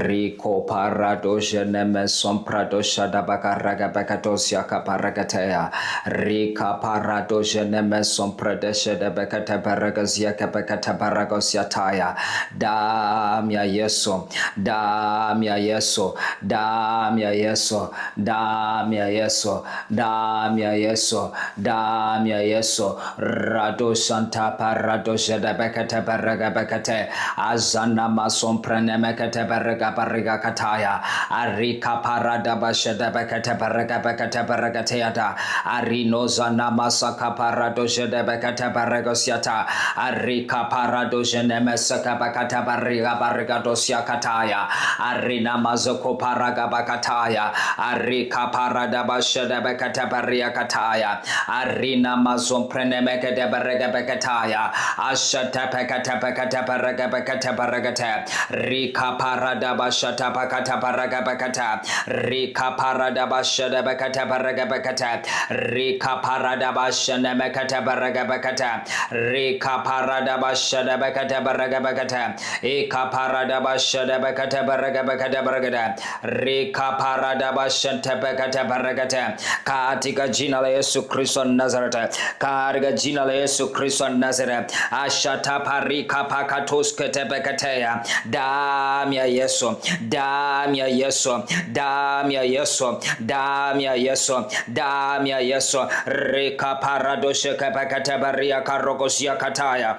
Rico paradosha nemeson pradosha da bakaraga bakatosia kaparagatea. Rika paradosha nemeson pradesha da bakata baragazia kapakata baragosia taya. Damia yeso, damia yeso, damia yeso, damia yeso, damia yeso, damia yeso. Rado santa paradosha da bakata baraga bakate. Azana mason pranemekate baraga bariga kataya. Arika parada bashada bakate baraga bakate baragateata. Arino zana masaka paradosha da bakate baragosiata. Arika paradosha nemesaka bakata bariga bariga dosia kataya. Arina mazoko paraga bakataya. Arika parada bashada bakate bariga kataya. Arina mazon pranemekate baraga bakataya. Ashata pakata pakata paraga pakata paragata. Rika parada bashata pakata paraga pakata. Rika parada bashada pakata paraga pakata. Rika parada bashana makata paraga pakata. Rika parada bashada pakata paraga pakata. Eka parada bashada pakata paraga pakata paragata. Rika parada bashanta pakata paragata. Katika jina la Yesu Kristo Nazareth. Katika jina la Yesu Kristo Nazareth. Ashata parika pakatos ketebekatea. Damia Yesu, damia Yesu, damia Yesu, damia Yesu, damia Yesu. Rika paradoshe kepekatebaria karogosia kataya.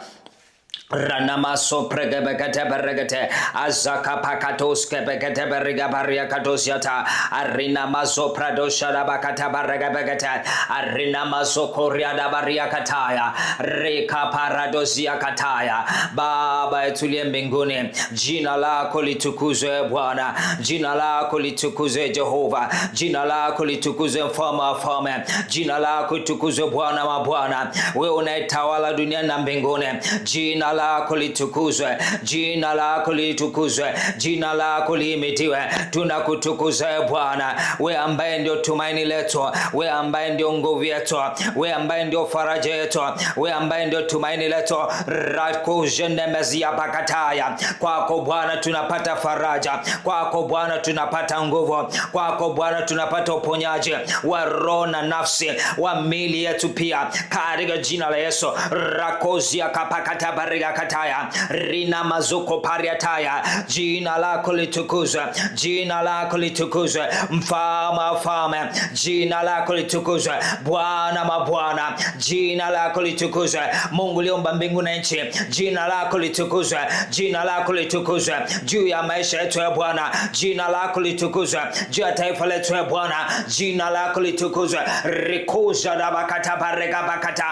Ranamaso pregebekete beregete azaka pakatos kebekete beriga baria katosiata arina maso pradosha da bakata baregabekete arina maso koria da baria kataya reka paradosia kataya. Baba etulie mbinguni, jina lako litukuzwe Bwana, jina lako litukuzwe Jehova, jina lako litukuzwe mfalme wa falme, jina lako litukuzwe Bwana wa bwana, wewe unayetawala dunia na mbinguni, jina lako litukuzwe, jina lako litukuzwe, jina lako limitiwe. Tunakutukuza Bwana, wewe ambaye ndio tumaini letu, wewe ambaye ndio nguvu yetu, wewe ambaye ndio faraja yetu, wewe ambaye ndio tumaini letu. Rakujenemezia bakataya. Kwako Bwana tunapata faraja, kwako Bwana tunapata nguvu, kwako Bwana tunapata uponyaji wa roho na nafsi, wa mili yetu pia, katika jina la Yesu. Rakozia kapakata bariga kataya rina mazuko pariataya. Jina lako litukuzwe, jina lako litukuzwe mfalme wa falme, jina lako litukuzwe Bwana mabwana, jina lako litukuzwe Mungu liumba mbingu na nchi, jina lako litukuzwe, jina lako litukuzwe juu ya maisha yetu ya Bwana, jina lako litukuzwe juu ya taifa letu ya Bwana, jina lako litukuzwe. Rikuza da bakata barega bakata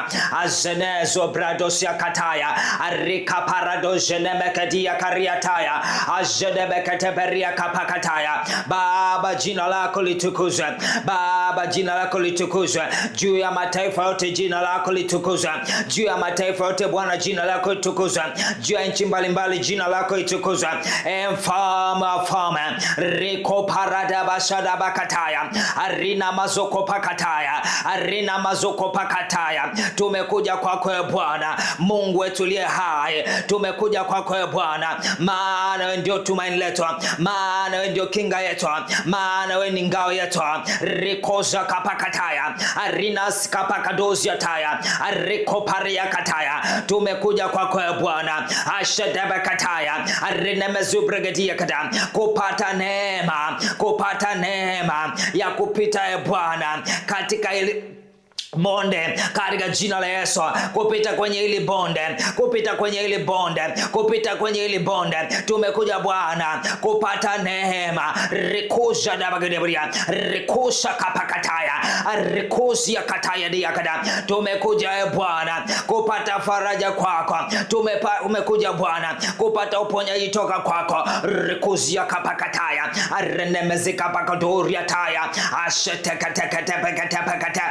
azenezo bradosia kataya arika paradoje nemekedia kariataya ajedebekete beria kapakataya. Baba jina lako litukuzwe, Baba jina lako litukuzwe juu ya mataifa yote, jina lako litukuzwe juu ya mataifa yote Bwana, jina lako litukuzwe juu ya nchi mbalimbali, jina lako litukuzwe mfalme wa falme. Riko parada bashada bakataya arina mazoko pakataya arina mazoko pakataya. Tumekuja kwako Bwana Mungu wetu liye hai, tumekuja kwako Bwana, maana wewe ndio tumaini letu, maana wewe ndio kinga yetu, maana wewe ni ngao yetu. Rikoza kapakataya arinas kapakadozia taya ariko paria kataya. Tumekuja kwako Bwana ashadaba kataya arinemezubregedia kata kupata neema ya kupita Bwana katika ile bonde, katika jina la Yesu. Kupita kwenye hili bonde, kupita kwenye hili bonde, kupita kwenye hili bonde. Tumekuja Bwana kupata neema. Rikusha da bagedebria, rikusha kapakataya, rikusia kataya diakada. Tumekuja Bwana kupata faraja kwako, umekuja Bwana kupata uponyaji toka kwako. Rikusia kapakataya arenemezika pakadoria taya ashetekatepekatepekata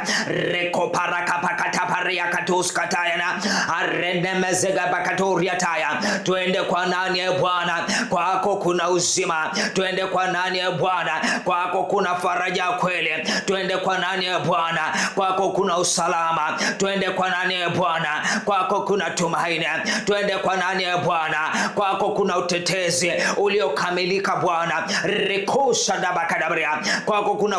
reko parakapakata pariakatus katayana arende mezega bakatoria taya. Tuende kwa nani e Bwana? Kwako kuna uzima. Tuende kwa nani e Bwana? Kwako kuna faraja kweli. Tuende kwa nani e Bwana? Kwako kuna usalama. Tuende kwa nani e Bwana? Kwako kuna tumaini. Tuende kwa nani e Bwana? Kwako kuna utetezi uliokamilika Bwana. Rekusha dabakadabria. Kwako kuna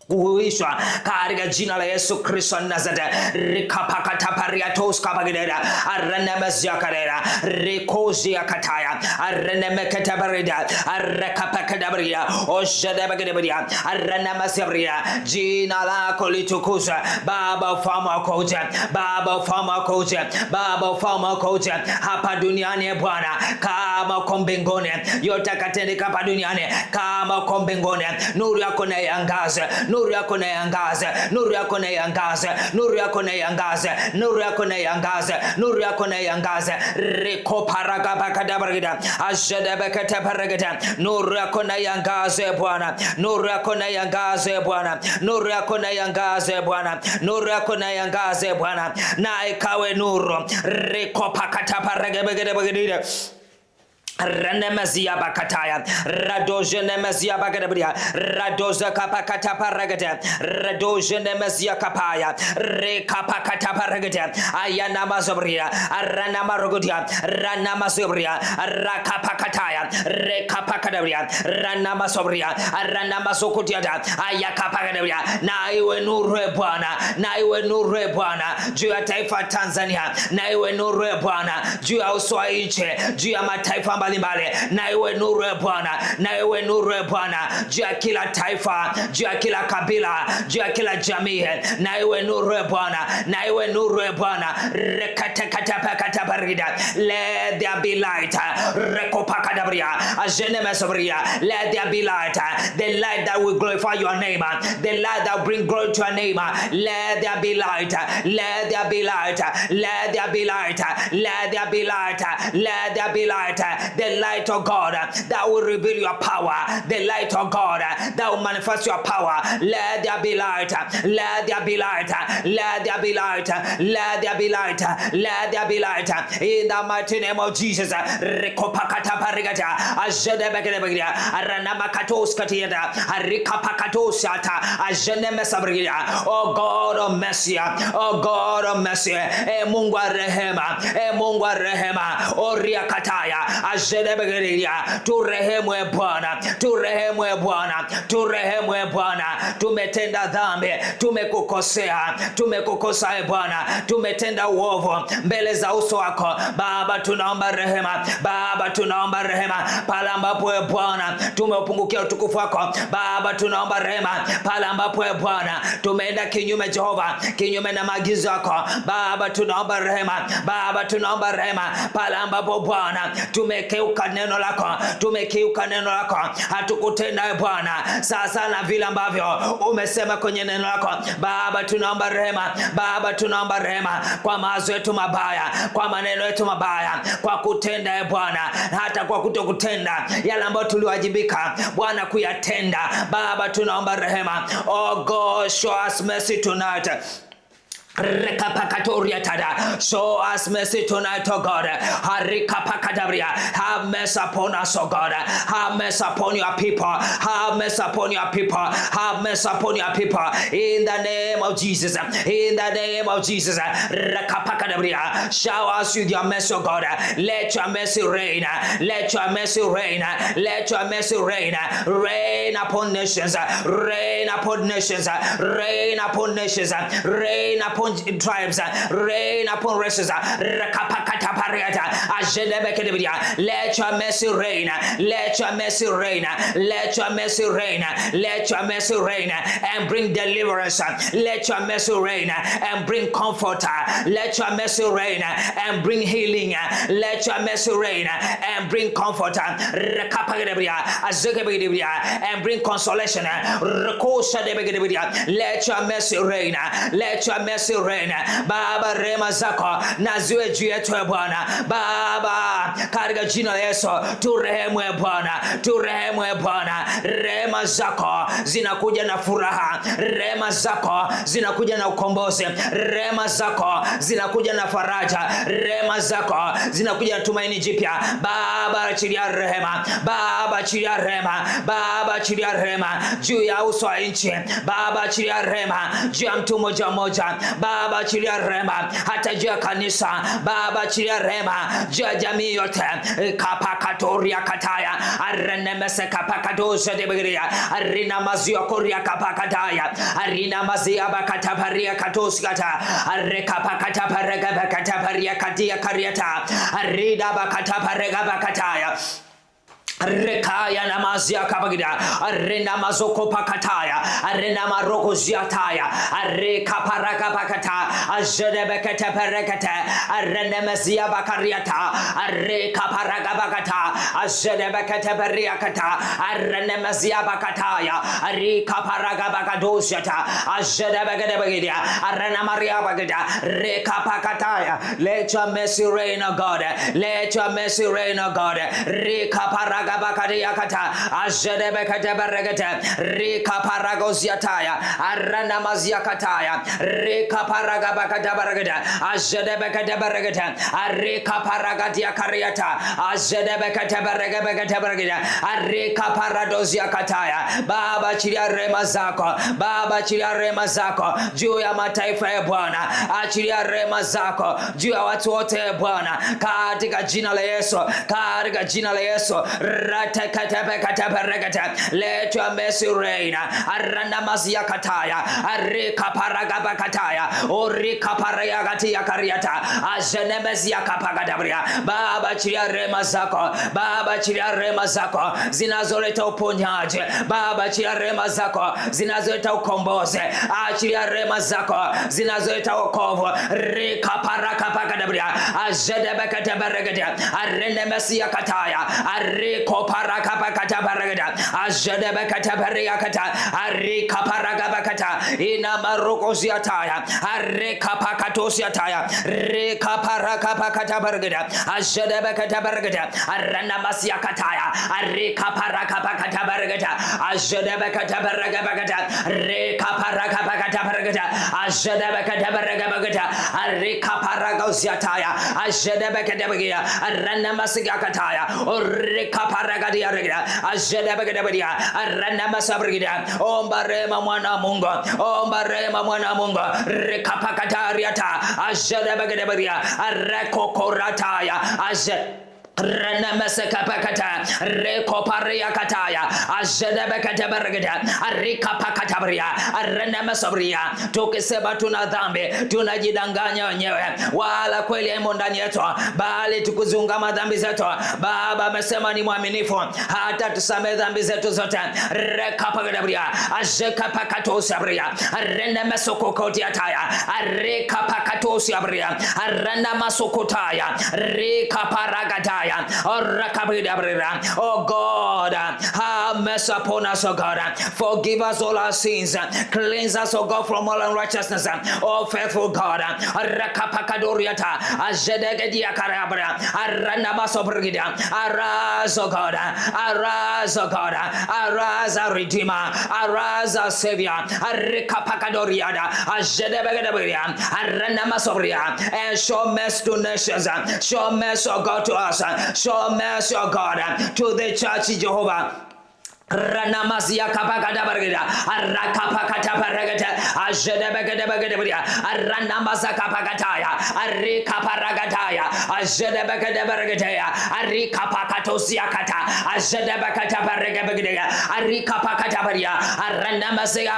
kuhuishwa katika jina la Yesu Kristo Nazareth. Rikapakatapariatos kabagedera arrenemeziakarera rikozia kataya arrenemeketabarida arrekapakadabaria ojedebagedebria arrenemezabria. Jina lako litukuzwe Baba, ufalme wako uje Baba, ufalme wako uje Baba, ufalme wako uje hapa duniani Bwana kama uko mbinguni. Yote yakatendeka hapa duniani kama uko mbinguni. Nuru yako na iangaze, nuru yako na iangaze, nuru yako na iangaze, nuru yako na iangaze, nuru yako na iangaze, nuru yako na iangaze. Reko paragabakadabaragida ajadabakatabaragida. Nuru yako na iangaze Bwana, nuru yako na iangaze Bwana, nuru yako na iangaze Bwana, nuru yako na iangaze Bwana, na ikawe nuru. Reko pakatabaragabagida Ranemazia bakataya radoje nemazia bagadabria radoza kapakata paragata radoje nemazia kapaya rekapakata paragata ayana mazobria arana marogodia rana mazobria rakapakataya rekapakadabria rana mazobria arana mazokodia ayakapakadabria. Na iwe nuru Bwana, na iwe nuru Bwana juu ya taifa Tanzania, na iwe nuru Bwana juu ya uso wa nchi, juu ya mataifa mbalimbali. Na iwe nuru Bwana, na iwe nuru Bwana juu ya kila taifa, juu ya kila kabila, juu ya kila jamii. Na iwe nuru Bwana, na iwe nuru Bwana. Rekatekatapakatabarida. Let there be light. Rekopakadabria ajenemesabria. Let there be light, the light that will glorify your name, the light that will bring glory to your name. Let there be light, let there be light, let there be light, let there be light, let there be light. The light of God that will reveal your power, the light of God that will manifest your power. Let there be light, let there be light, let there be light, let there be light, let there be light. In the mighty name of Jesus. Rekopakata parigata ajedebegedebegia aranamakatos katiada arikapakatosata ajenemesabrigia. Oh God of mercy, oh God of mercy, Mungu wa rehema, Mungu wa rehema, oria kataya ajedebegedia. Turehemu Bwana, turehemu Bwana, turehemu Bwana. Tumetenda dhambi, tumekukosea, tumekukosa Bwana, tumetenda uovu mbele za uso wako Baba. Tunaomba rehema Baba, tunaomba rehema pale ambapo Bwana tumeupungukia utukufu wako Baba. Tunaomba rehema pale ambapo Bwana tumeenda kinyume Jehova, kinyume na maagizo yako Baba. Tunaomba rehema Baba, tunaomba rehema pale ambapo Bwana tumekeuka neno lako, tumekeuka neno lako, hatukutenda Bwana sasa na vile ambavyo umesema kwenye neno lako Baba. Tunaomba rehema Baba, tunaomba rehema kwa mawazo yetu mabaya, kwa maneno yetu mabaya, kwa kutenda Bwana, hata kwa kutokutenda yale ambayo tuliwajibika Bwana kuyatenda Baba. Tunaomba rehema. Oh God, show us mercy tonight. Rekapakatoria tada. Show us mercy tonight, oh God. Harikapakadabria. Have mercy upon us, oh God. Have mercy upon your people. Have mercy upon your people. Have mercy upon your people. In the name of Jesus. In the name of Jesus. Rekapakadabria. Shower us with your mercy, oh God. Let your mercy reign. Let your mercy reign. Let your mercy reign. Reign upon nations. Reign upon nations. Reign upon nations. Reign upon tribes, reign upon races. Let your mercy reign, let your mercy reign, let your mercy reign, let your mercy reign and bring deliverance. Let your mercy reign and bring comfort. Let your mercy reign and bring healing. Let your mercy reign and bring comfort and bring consolation. Let your mercy reign, let your mercy mercy reign. Baba, rema zako na ziwe juu yetu e Bwana. Baba, katika jina la Yesu turehemu e Bwana, turehemu e Bwana. Rema zako zinakuja na furaha, rema zako zinakuja na ukombozi, rema zako zinakuja na faraja, rema zako zinakuja na tumaini jipya. Baba, achilia rehema, Baba, achilia rehema, Baba, achilia rehema juu ya uso wa nchi. Baba, achilia rehema juu ya mtu mmoja mmoja. Baba, achilia rehema hata juu ya kanisa. Baba, achilia rehema juu ya jamii yote. Kapakatoria kataya arenemese kapakadosa deberia arina mazio koria kapakataya arina mazia bakataparia katoskata arekapakataparega bakataparia katia kariata arida bakataparega bakataya rekaya namazia kabagida arena mazoko pakataya arena maroko ziataya areka paraka pakata ajede bekete perekete arena mazia bakariata areka paraka pakata ajede bekete periakata arena mazia bakataya areka paraka pakadosiata ajede bekete begidia arena maria bagida reka pakataya. Let your mercy reign, O God. Let your mercy reign, O God. Reka paraka Bakariakata, Ajedebekata Beregate, Rika Paragoziataya, Arana Maziakataya, Rika Paragabakata Beregate, Ajedebekata Beregate, Arika Paragatia Cariata, Ajedebekata Beregabekata Beregate, Arika Paradoziakataya, Baba Chilia Remazako, Baba Chilia Remazako, Juya Mataifa e Bwana, Achilia Remazako, Juya watu wote e Bwana, katika jina la Yesu, katika jina la Yesu. Let your mercy reign. Arana mazia kataya, arika paragaba kataya, orika parayagatia kariata, ajenemezia kapagadabria. Baba, chilia rema zako, Baba, chilia rema zako zinazoleta uponyaji, Baba, chilia rema zako zinazoleta ukombozi, achilia rema zako zinazoleta wokovu. Rika parakapakadabria, ajedebekataberegadia, arenemezia kataya, ariko parakapakata baragada, ajedebekata bariakata, arika paragabakata, ina marokoziataya, arika pakatosiataya, rika parakapakata baragada, ajedebekata baragada, aranamasiakataya, arika parakapakata baragada, ajedebekata baragabakata, rika parakapakata baragada, ajedebekata baragabakata, arika paragosiataya, ajedebekata bagia, aranamasiakataya, orika paragadia regida, ajedebekadabadia, aranamasabrigida, ombarema mwana Mungu, ombarema mwana Mungu, rekapakatariata, ajedebekadabadia, arekokorataya, Renamasakapakata, Rekopariakataya, Ajedebekatebergada, Arikapakatabria, Renamasabria, tukisema tuna dhambi, tunajidanganya wenyewe, wala kweli haimo ndani yetu, bali tukuzungama dhambi zetu. Baba amesema ni mwaminifu, hata tusamehe dhambi zetu zote. Rekapakadabria, Ajekapakatosabria, Renamasokokotaya, Rekapakatosabria, Renamasokotaya, Rekaparagataya. Oh God, have mercy upon us, oh God. Forgive us all our sins. Cleanse us, oh God, from all unrighteousness. Oh faithful God. Arise, oh God. Arise, oh God. Arise, our Redeemer. Arise, our Savior. And show mercy to nations. Show mercy, oh God, to us. Show mercy, oh God, to the church, Jehovah. Ranamazia kapakata bargida, arakapakata baragata, ajedebekata bargada, aranamaza kapakataya, arikaparagataya, ajedebekata bargataya, arikapakatosiakata, ajedebekata baragabagada, arikapakata baria, aranamazia,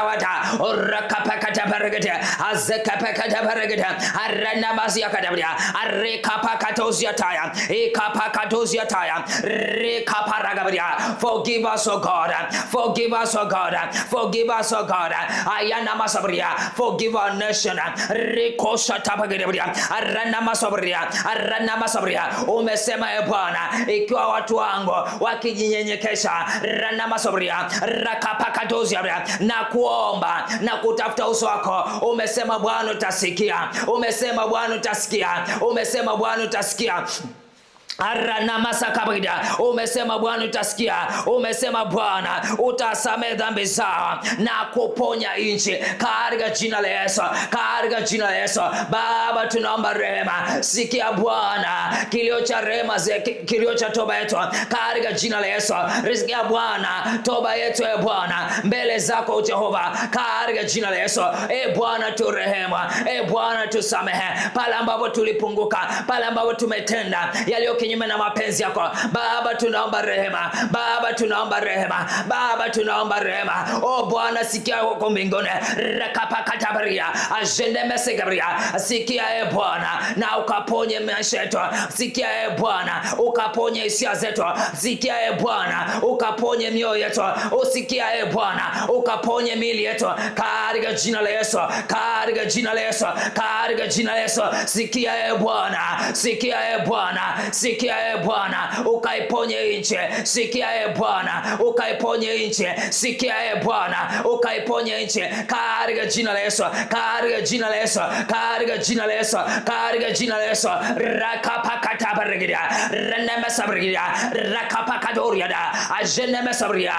orakapakata baragata, azekapakata baragata, aranamazia kadabria, arikapakatosiataya, ekapakatosiataya, rikaparagabria. Forgive us, O God. God. Forgive us, oh God. Forgive us, oh God. Ayana masabria. Forgive our nation. Rikosha tapagiribria. Arana masabria. Umesema e Bwana, ikiwa watu wangu wakijinyenyekesha, rana masabria, rakapakadozia na kuomba na kutafuta uso wako, umesema Bwana utasikia. Umesema Bwana utasikia. Umesema Bwana utasikia. Arana masakabida. Umesema Bwana utasikia. Umesema Bwana utasamehe dhambi zao na kuponya nchi katika jina la Yesu. Katika jina la Yesu. Baba tunaomba rehema. Sikia Bwana kilio cha rehema, kilio cha toba yetu katika jina la Yesu. Sikia Bwana toba yetu e Bwana mbele zako Jehova katika jina la Yesu. E Bwana turehema. E Bwana tusamehe pale ambapo tulipunguka, pale ambapo tumetenda yaliyo kinyume na mapenzi yako. Baba tunaomba rehema. Baba tunaomba rehema. Baba tunaomba rehema. O Bwana sikia huko mbinguni. Rakapakatabaria. Ajende mesegabria. Sikia e Bwana na ukaponye maisha yetu. Sikia e Bwana ukaponye hisia zetu. Sikia e Bwana ukaponye mioyo yetu. Usikia e Bwana ukaponye miili yetu katika jina la Yesu. Katika jina la Yesu. Katika jina la Yesu. Sikia e Bwana. Sikia e Bwana. Sikia e Bwana ukaiponye nchi. Sikia e Bwana ukaiponye nchi. Sikia e Bwana ukaiponye nchi katika jina la Yesu. Katika jina la Yesu. Katika jina la Yesu. Katika jina la Yesu. Rakapakatabarigida. Ranamasabrigida. Rakapakadoriada. Ajenemesabria.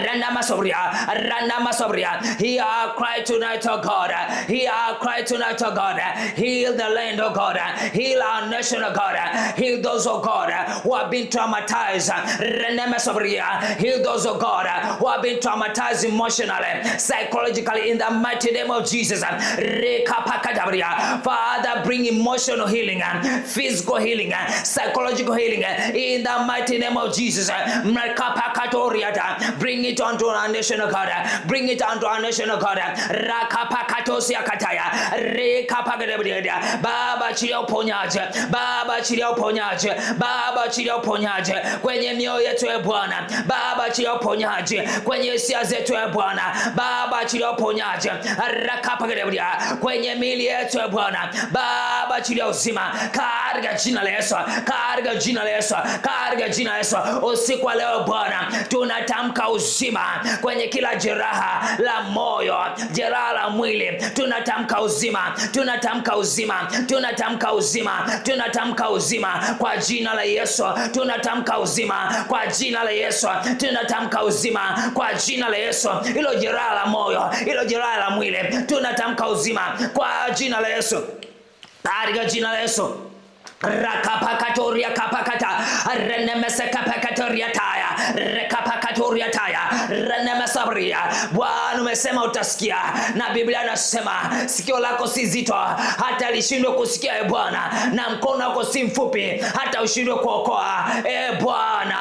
Ranamasobria. Ranamasobria. Hear our cry tonight, oh God. Hear our cry tonight, oh God. Heal the land, oh God. Heal our nation, oh God. Heal those, oh God, who have been traumatized. Heal those, oh God, who have been traumatized emotionally, psychologically, in the mighty name of Jesus. Father, bring emotional healing, physical healing, psychological healing in the mighty name of Jesus. Bring it onto our nation, oh God. Bring it onto our nation, oh God. Baba chilia uponyaji. Baba chilia uponyaji. Baba chilia uponyaji kwenye mioyo yetu e Bwana. Baba chilia uponyaji kwenye hisia zetu e Bwana. Baba chilia uponyaji kwenye miili yetu e Bwana. Baba chilia uzima katika jina la Yesu. Katika jina la Yesu. Katika jina la Yesu. Usiku wa leo Bwana tunatamka uzima kwenye kila jeraha la moyo, jeraha la mwili. Tunatamka uzima. Tunatamka uzima. Tunatamka uzima. Tunatamka uzima kwa jina la Yesu. Tunatamka uzima kwa jina la Yesu. Tunatamka uzima kwa jina la Yesu. Hilo jeraha la moyo, hilo jeraha la mwili, tunatamka uzima kwa jina la Yesu. Katika jina la Yesu. Rakapakatoria kapakata renemesakapakatoria taya rekapakatoria taya renemesabria. Bwana umesema utasikia, na Biblia inasema sikio lako si zito hata lishindwe kusikia e Bwana, na mkono wako si mfupi hata ushindwe kuokoa e Bwana.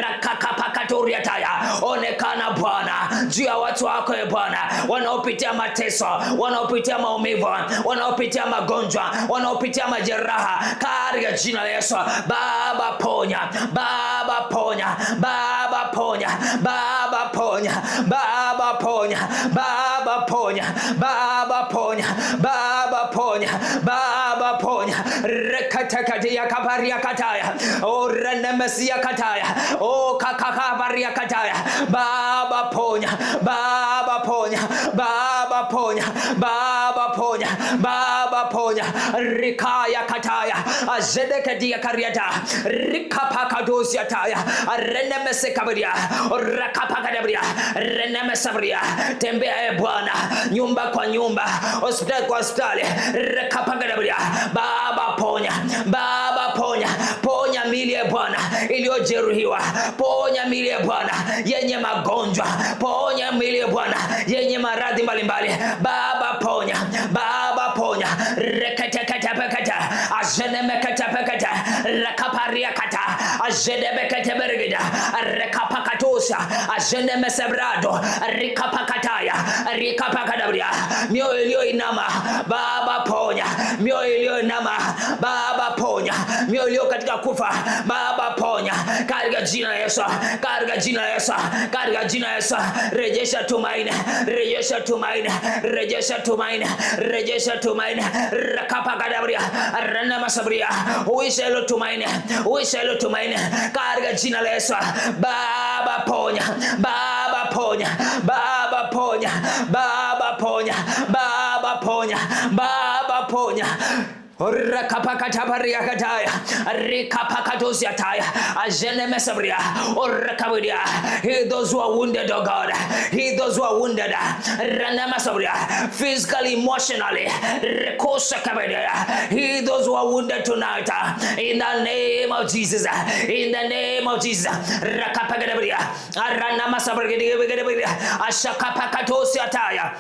Rakapakatoria taya, onekana Bwana juu ya watu wako e Bwana, wanaopitia mateso, wanaopitia maumivu, wanaopitia magonjwa, wanaopitia majeraha katika jina la Yesu. Baba ponya. Baba ponya. Baba ponya. Baba ponya. Baba ponya. Baba ponya. Baba ponya. Baba ponya. Baba ponya. Rekatakadia kabaria kataya. O renemesia kataya. O kakakabaria kataya. Baba ponya. Baba ponya. Baba ponya. Baba ponya. Baba ponya. Rikaya kataya. Azedekedia kariata. Rikapakadosia taya. Renemesekabaria. Rakapakadabria. Renemesabria. Tembea e Bwana nyumba kwa nyumba, hospitali kwa hospitali. Rakapakadabria. Baba ponya. Baba ponya. Ponya miili e Bwana iliyojeruhiwa. Ponya miili e Bwana yenye magonjwa. Ponya miili e Bwana yenye maradhi mbalimbali. Baba ponya. Baba ponya. Rekatakatapakata. Azenemekatapakata. Rakapariakata. Azedebekatebergida. Rekapakatosa. Azenemesebrado. Rikapakataya. Rikapakadabria. Mioyo iliyoinama Baba ponya. Mioyo iliyoinama Baba ponya. Mioyo iliyo katika kufa Baba ponya katika jina la Yesu, katika jina la Yesu, katika jina la Yesu. Rejesha tumaini, rejesha tumaini, rejesha tumaini, rejesha tumaini. Rakapakadabria, rana masabria. Uisha hilo tumaini, uisha hilo tumaini katika jina la Yesu. Baba ponya, Baba ponya, Baba ponya, Baba ponya, Baba ponya, Baba ponya. Rakapakatabaria kataya, Rikapakatosia taya, Ajenemesabria, Orakabudia. He those who are wounded, oh God. He those who are wounded, Ranamasabria, physically, emotionally, Rekosakabadia. He those who are wounded tonight, in the name of Jesus, in the name of Jesus. Rakapakatabaria, Ranamasabria, Ashakapakatosia taya.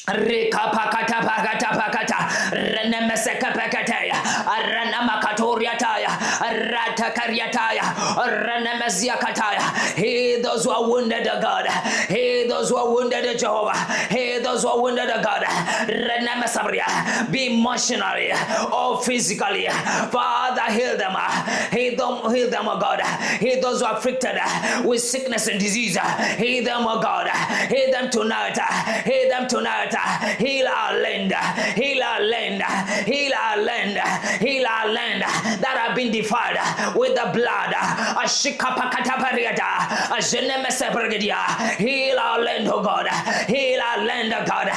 Rekapakatapakatapakata renemesekapakataya arenamakatoryataya ratakariataya renemeziakataya. He those who are wounded, God. He those who are wounded, Jehovah. He those who are wounded, God. Renemesabria. Be emotionally or physically. Father, heal them. Heal them, oh God. Heal those who are afflicted with sickness and disease. Heal them, oh God. Heal them tonight. Heal them tonight. Heal our land, heal our land, heal our land, heal our land that have been defiled with the blood. Heal our land, oh God. Heal our land, oh God.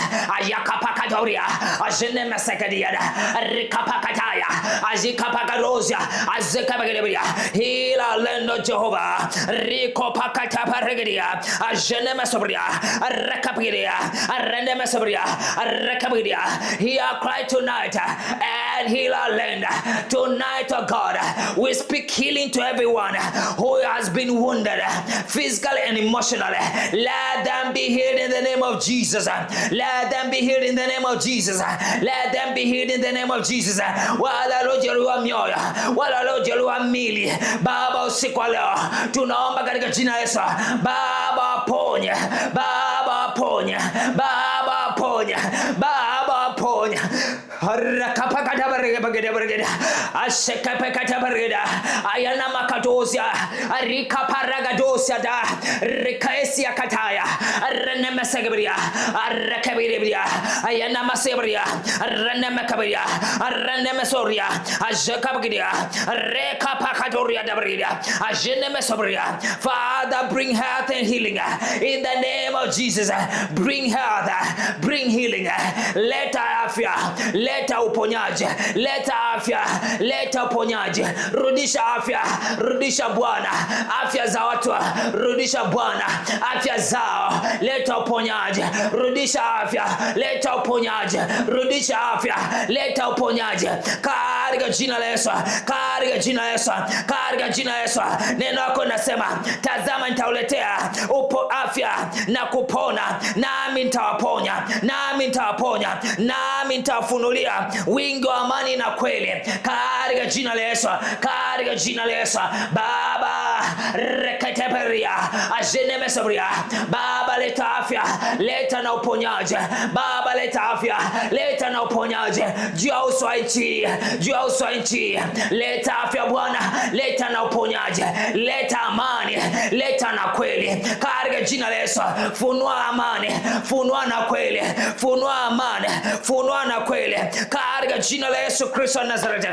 Heal our land, oh Jehovah. Hear our cry tonight and heal our land. Tonight, oh God, we speak healing to everyone who has been wounded physically and emotionally. Let them be healed in the name of Jesus. Let them be healed in the name of Jesus. Let them be healed in the name of Jesus. Wala lojeruwa mioyo, wala lojeruwa mili. Baba usiku wa leo tunaomba katika jina la Yesu. Baba ponya, Baba ponya, Baba ponya, Baba ponya. Rakapakatabarigada, Ashekapakatabarigada, Ayana Makatosia, Arika Paragadosia, Rikaesia Kataya, Renemesagabria, Arakabiribria, Ayana Masebria, Renemakabiria, Renemesoria, Ashekabagia, Rekapakatoria Dabrida, Ajenemesobria. Father, bring health and healing in the name of Jesus. Bring health, bring healing. Let afya, leta uponyaji, leta afya, leta uponyaji. Rudisha afya, rudisha Bwana afya za watu, rudisha Bwana afya zao, leta uponyaji. Rudisha afya, leta uponyaji. Rudisha afya, leta uponyaji katika jina la Yesu, katika jina la Yesu, katika jina la Yesu. Neno lako nasema, tazama nitauletea afya na kupona, nami nitawaponya, nami nitawaponya, nami nitawafunulia wingi wa amani na kweli katika jina la Yesu, katika jina la Yesu. Baba rekateberia ajenemesabria. Baba leta afya, leta na uponyaji. Baba leta afya, leta na uponyaji juu ya uso wa nchi, juu ya uso wa nchi. Leta afya Bwana, leta na uponyaji, leta amani, leta na kweli katika jina la Yesu. Funua amani, funua na kweli, funua amani, funua na kweli katika jina la Yesu Kristo wa Nazareti.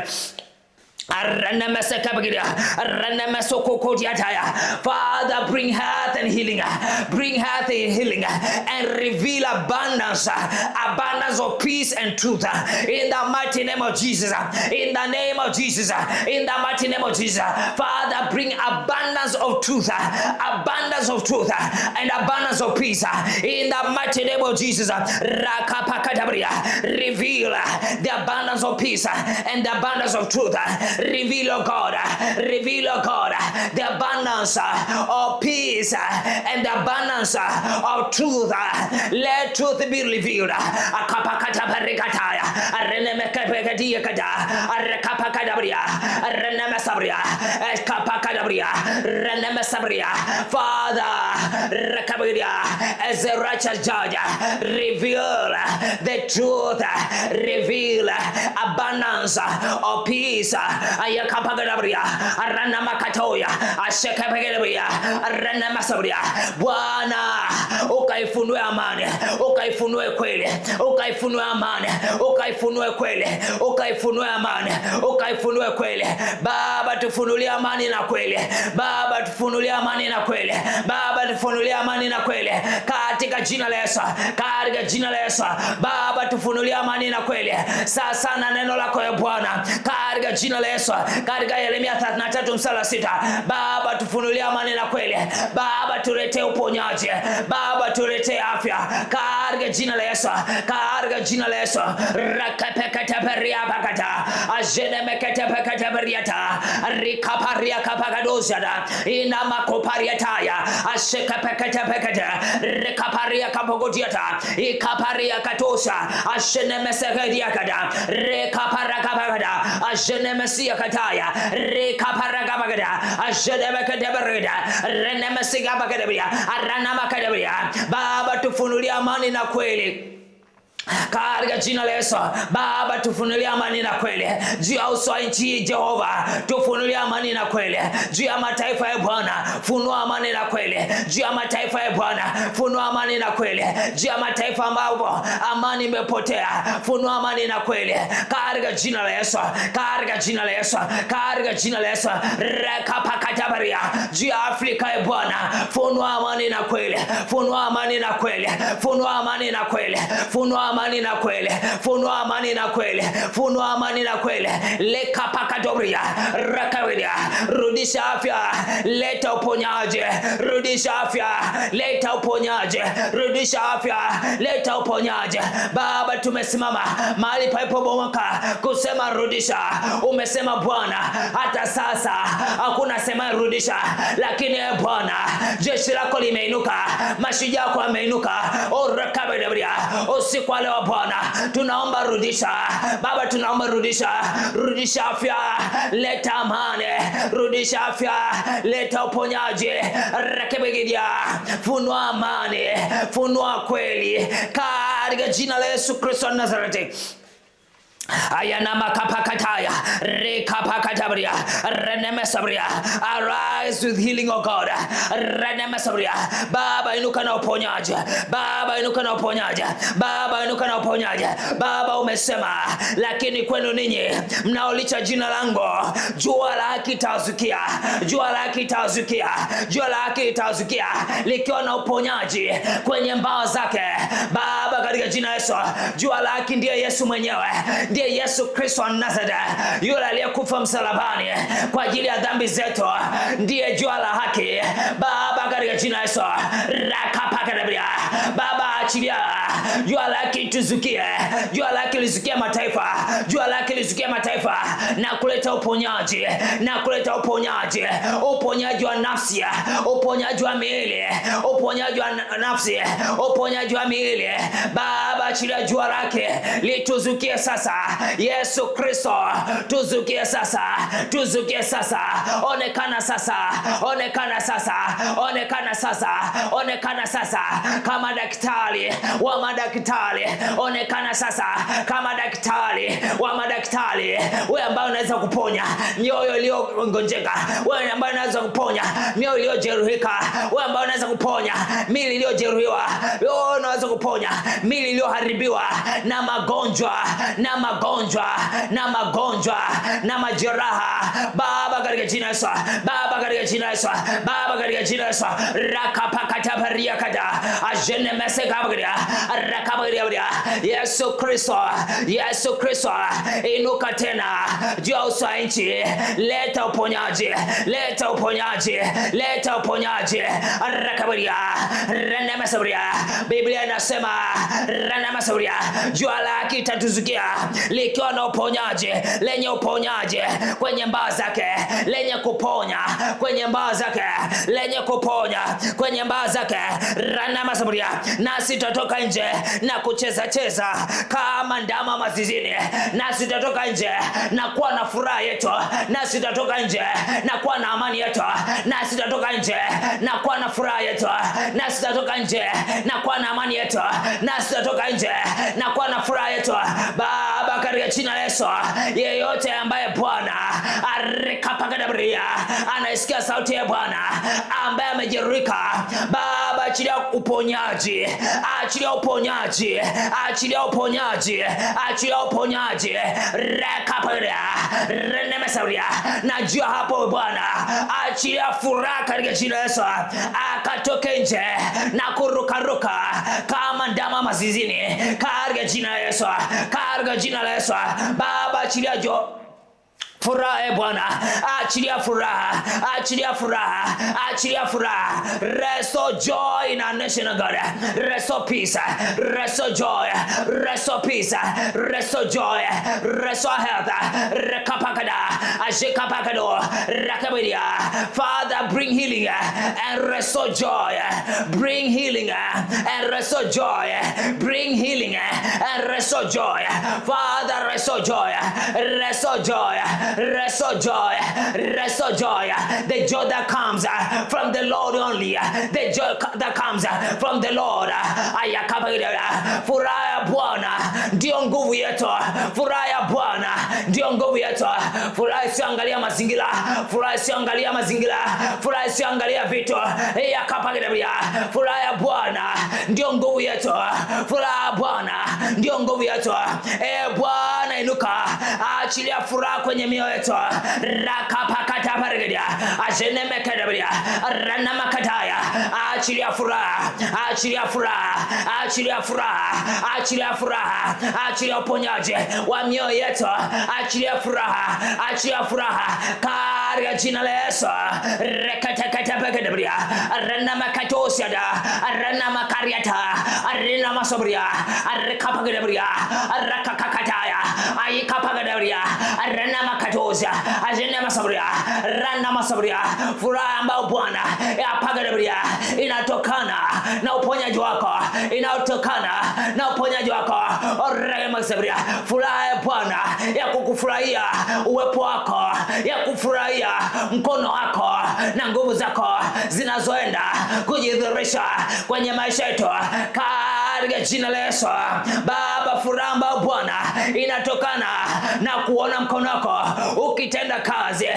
Father, bring health and healing, bring health and healing, and reveal abundance, abundance of peace and truth in the mighty name of Jesus, in the name of Jesus, in the mighty name of Jesus. Father, bring abundance of truth, abundance of truth, and abundance of peace in the mighty name of Jesus. Reveal the abundance of peace and the abundance of truth. Reveal, oh God, reveal, oh God, the abundance of peace and the abundance of truth. Let truth be revealed. Father, as a righteous judge, reveal the truth, reveal abundance of peace ayakapagabria arana makatoya ashekapagabria arana masabria. Bwana ukaifunue amani, ukaifunue kweli, ukaifunue amani, ukaifunue kweli, ukaifunue amani, ukaifunue kweli. Baba tufunulie amani na kweli, Baba tufunulie amani na kweli, Baba tufunulie amani na kweli katika jina la Yesu, katika jina la Yesu. Baba tufunulie amani na kweli sasa na neno lako ya Bwana katika jina la Yesu, katika Yeremia 33:6. Baba tufunulie amani na kweli, Baba tuletee uponyaji, Baba tuletee afya katika jina la Yesu, katika jina la Yesu. Rakapekataperia bakata ajenemekatepekateperiata rikaparia kapakadozada ina makopariataya ashekapekatepekata rikaparia kapogodiata ikaparia katosa ashenemesegediakada rekaparakapakada ajenemesiakataya rekaparakapakada ajenemekateberida renemesigapakadebria aranamakadebria. Baba tufunulie amani na kweli katika jina la Yesu. Baba tufunulie amani na kweli juu ya uso wa nchi Jehova, tufunulie amani na kweli juu ya mataifa ya Bwana, funua amani na kweli juu ya mataifa ya Bwana, funua amani na kweli juu ya mataifa ambapo amani imepotea, funua amani na kweli katika jina la Yesu, katika jina la Yesu, katika jina la Yesu. Rekapakatabaria juu ya Afrika ya Bwana, funua amani na kweli, funua amani na kweli, funua amani na kweli, funua amani na kweli, funua amani na kweli, funua amani na kweli. Leka pakadobria rakawidia, rudisha afya, leta uponyaji, rudisha afya, leta uponyaji, rudisha afya, leta uponyaji. Baba tumesimama mahali palipobomoka kusema rudisha. Umesema Bwana hata sasa hakuna sema rudisha, lakini Bwana jeshi lako limeinuka, mashujaa yako wameinuka. Orakabedabria usiku wa leo Bwana tunaomba rudisha, Baba tunaomba rudisha, rudisha afya, leta amani, rudisha afya, leta uponyaji, rekebegidia, funua amani, funua kweli katika jina la Yesu Kristo wa Nazareti. Ayana makapakataya rekapakatabria renemesabria. Arise with healing, oh God. Renemesabria. Baba inuka na uponyaji, Baba inuka na uponyaji, Baba inuka na uponyaji. Baba umesema lakini kwenu ninyi mnaolicha jina langu jua la haki litazukia, jua la haki litazukia, jua la haki litazukia likiwa na uponyaji kwenye mbawa zake. Baba katika jina la Yesu, jua la haki ndiye Yesu mwenyewe, ndiye Yesu Kristo wa Nazareti, yule aliyekufa msalabani kwa ajili ya dhambi zetu, ndiye jua la haki. Baba katika jina la Yesu, rakapakadabria. Baba achilia jua la haki tuzukie, jua la haki lizukie mataifa, jua la haki lizukie mataifa na kuleta uponyaji, na kuleta uponyaji, uponyaji wa nafsi, uponyaji wa miili, uponyaji wa nafsi, uponyaji wa miili. Baba achilia jua lake lituzukie sasa. Yesu Kristo tuzukie sasa, tuzukie sasa. Onekana sasa, onekana sasa, onekana sasa, onekana sasa kama daktari wa madaktari, onekana sasa kama daktari wa madaktari. Wewe ambaye unaweza kuponya mioyo iliyogonjeka, wewe ambaye unaweza kuponya mioyo iliyojeruhika, wewe ambaye unaweza kuponya miili iliyojeruhiwa, wewe unaweza kuponya miili iliyoharibiwa na magonjwa, na magonjwa, na magonjwa, na majeraha. Baba katika jina la Yesu, Baba katika jina la Yesu, Baba katika jina la Yesu. Rakapakatabaria kada ajene mesekabaria rakabaria. Yesu Kristo, Yesu Kristo inuka tena juu ya uso wa nchi, leta uponyaji, leta uponyaji, leta uponyaji. Rakabaria renemesabria. Biblia inasema renemesabria, jua la haki litatuzukia likiwa na uponyaji, lenye uponyaji kwenye mbawa zake, lenye kuponya kwenye mbawa zake, lenye kuponya kwenye mbawa zake. Renemesabria. Nasi tutatoka nje na kucheza cheza kama ndama mazizini, nasi tutatoka nje na kuwa na furaha yetu, nasi tutatoka nje na kuwa na amani yetu, nasi tutatoka nje na kuwa na furaha yetu, nasi tutatoka nje na kuwa na amani yetu, nasi tutatoka nje na kuwa na furaha yetu. Baba katika jina la Yesu, yeyote ambaye Bwana Rekapakadabria, anaisikia sauti ya Bwana ambaye amejeruhika. Baba, achilia uponyaji, achilia uponyaji, achilia uponyaji, achilia uponyaji. Rekapakadabria, renemesauria, najua hapo Bwana, achilia furaha katika jina la Yesu, akatoke nje na kurukaruka kama ndama mazizini katika jina la Yesu, katika jina la Yesu. Baba, achilia furaha Bwana, achilia furaha, achilia furaha, achilia furaha. Restore joy in our nation, God. Restore peace, restore joy, restore peace, restore joy, restore health. Rekapakada, ashikapakado, rakabidia. Father, bring healing and restore joy. Bring healing and restore joy. Bring healing and restore joy. Father, restore joy, restore joy. Restore joy, restore joy. The joy that comes from the Lord only. The joy that comes from the Lord. Furaha ya Bwana ndio nguvu yetu. Furaha ya Bwana ndio nguvu yetu. Furaha isiangalia mazingira, furaha isiangalia mazingira, furaha isiangalia vitu. Furaha ya Bwana ndio nguvu yetu. Furaha ya Bwana ndio nguvu yetu. Bwana inuka, achilia furaha kwenye mioyo yetu. Rakapakata bargadia, ajenemekadabria, ranamakataya. Achilia furaha, achilia furaha, achilia furaha, achilia furaha, achilia uponyaji wa mioyo yetu. Achilia furaha, achilia furaha katika jina la Yesu. Rekatakata bargadia, ranamakatosiada, ranamakariata, ranamasabria, rekapakadabria, rakakakataya, ayikapakadabria, ranamakatosia, ajenemasabria, ranamasabria. Furaha ambayo Bwana yapakadabria inatokana na uponyaji wako, inatokana na uponyaji wako. Ranamasabria, furaha ya Bwana ya kukufurahia uwepo wako, ya kufurahia mkono wako na nguvu zako zinazoenda kujidhihirisha kwenye maisha yetu katika jina la Yesu. Baba, furaha ambayo Bwana inatokana na kuona mkono wako ukitenda kazi,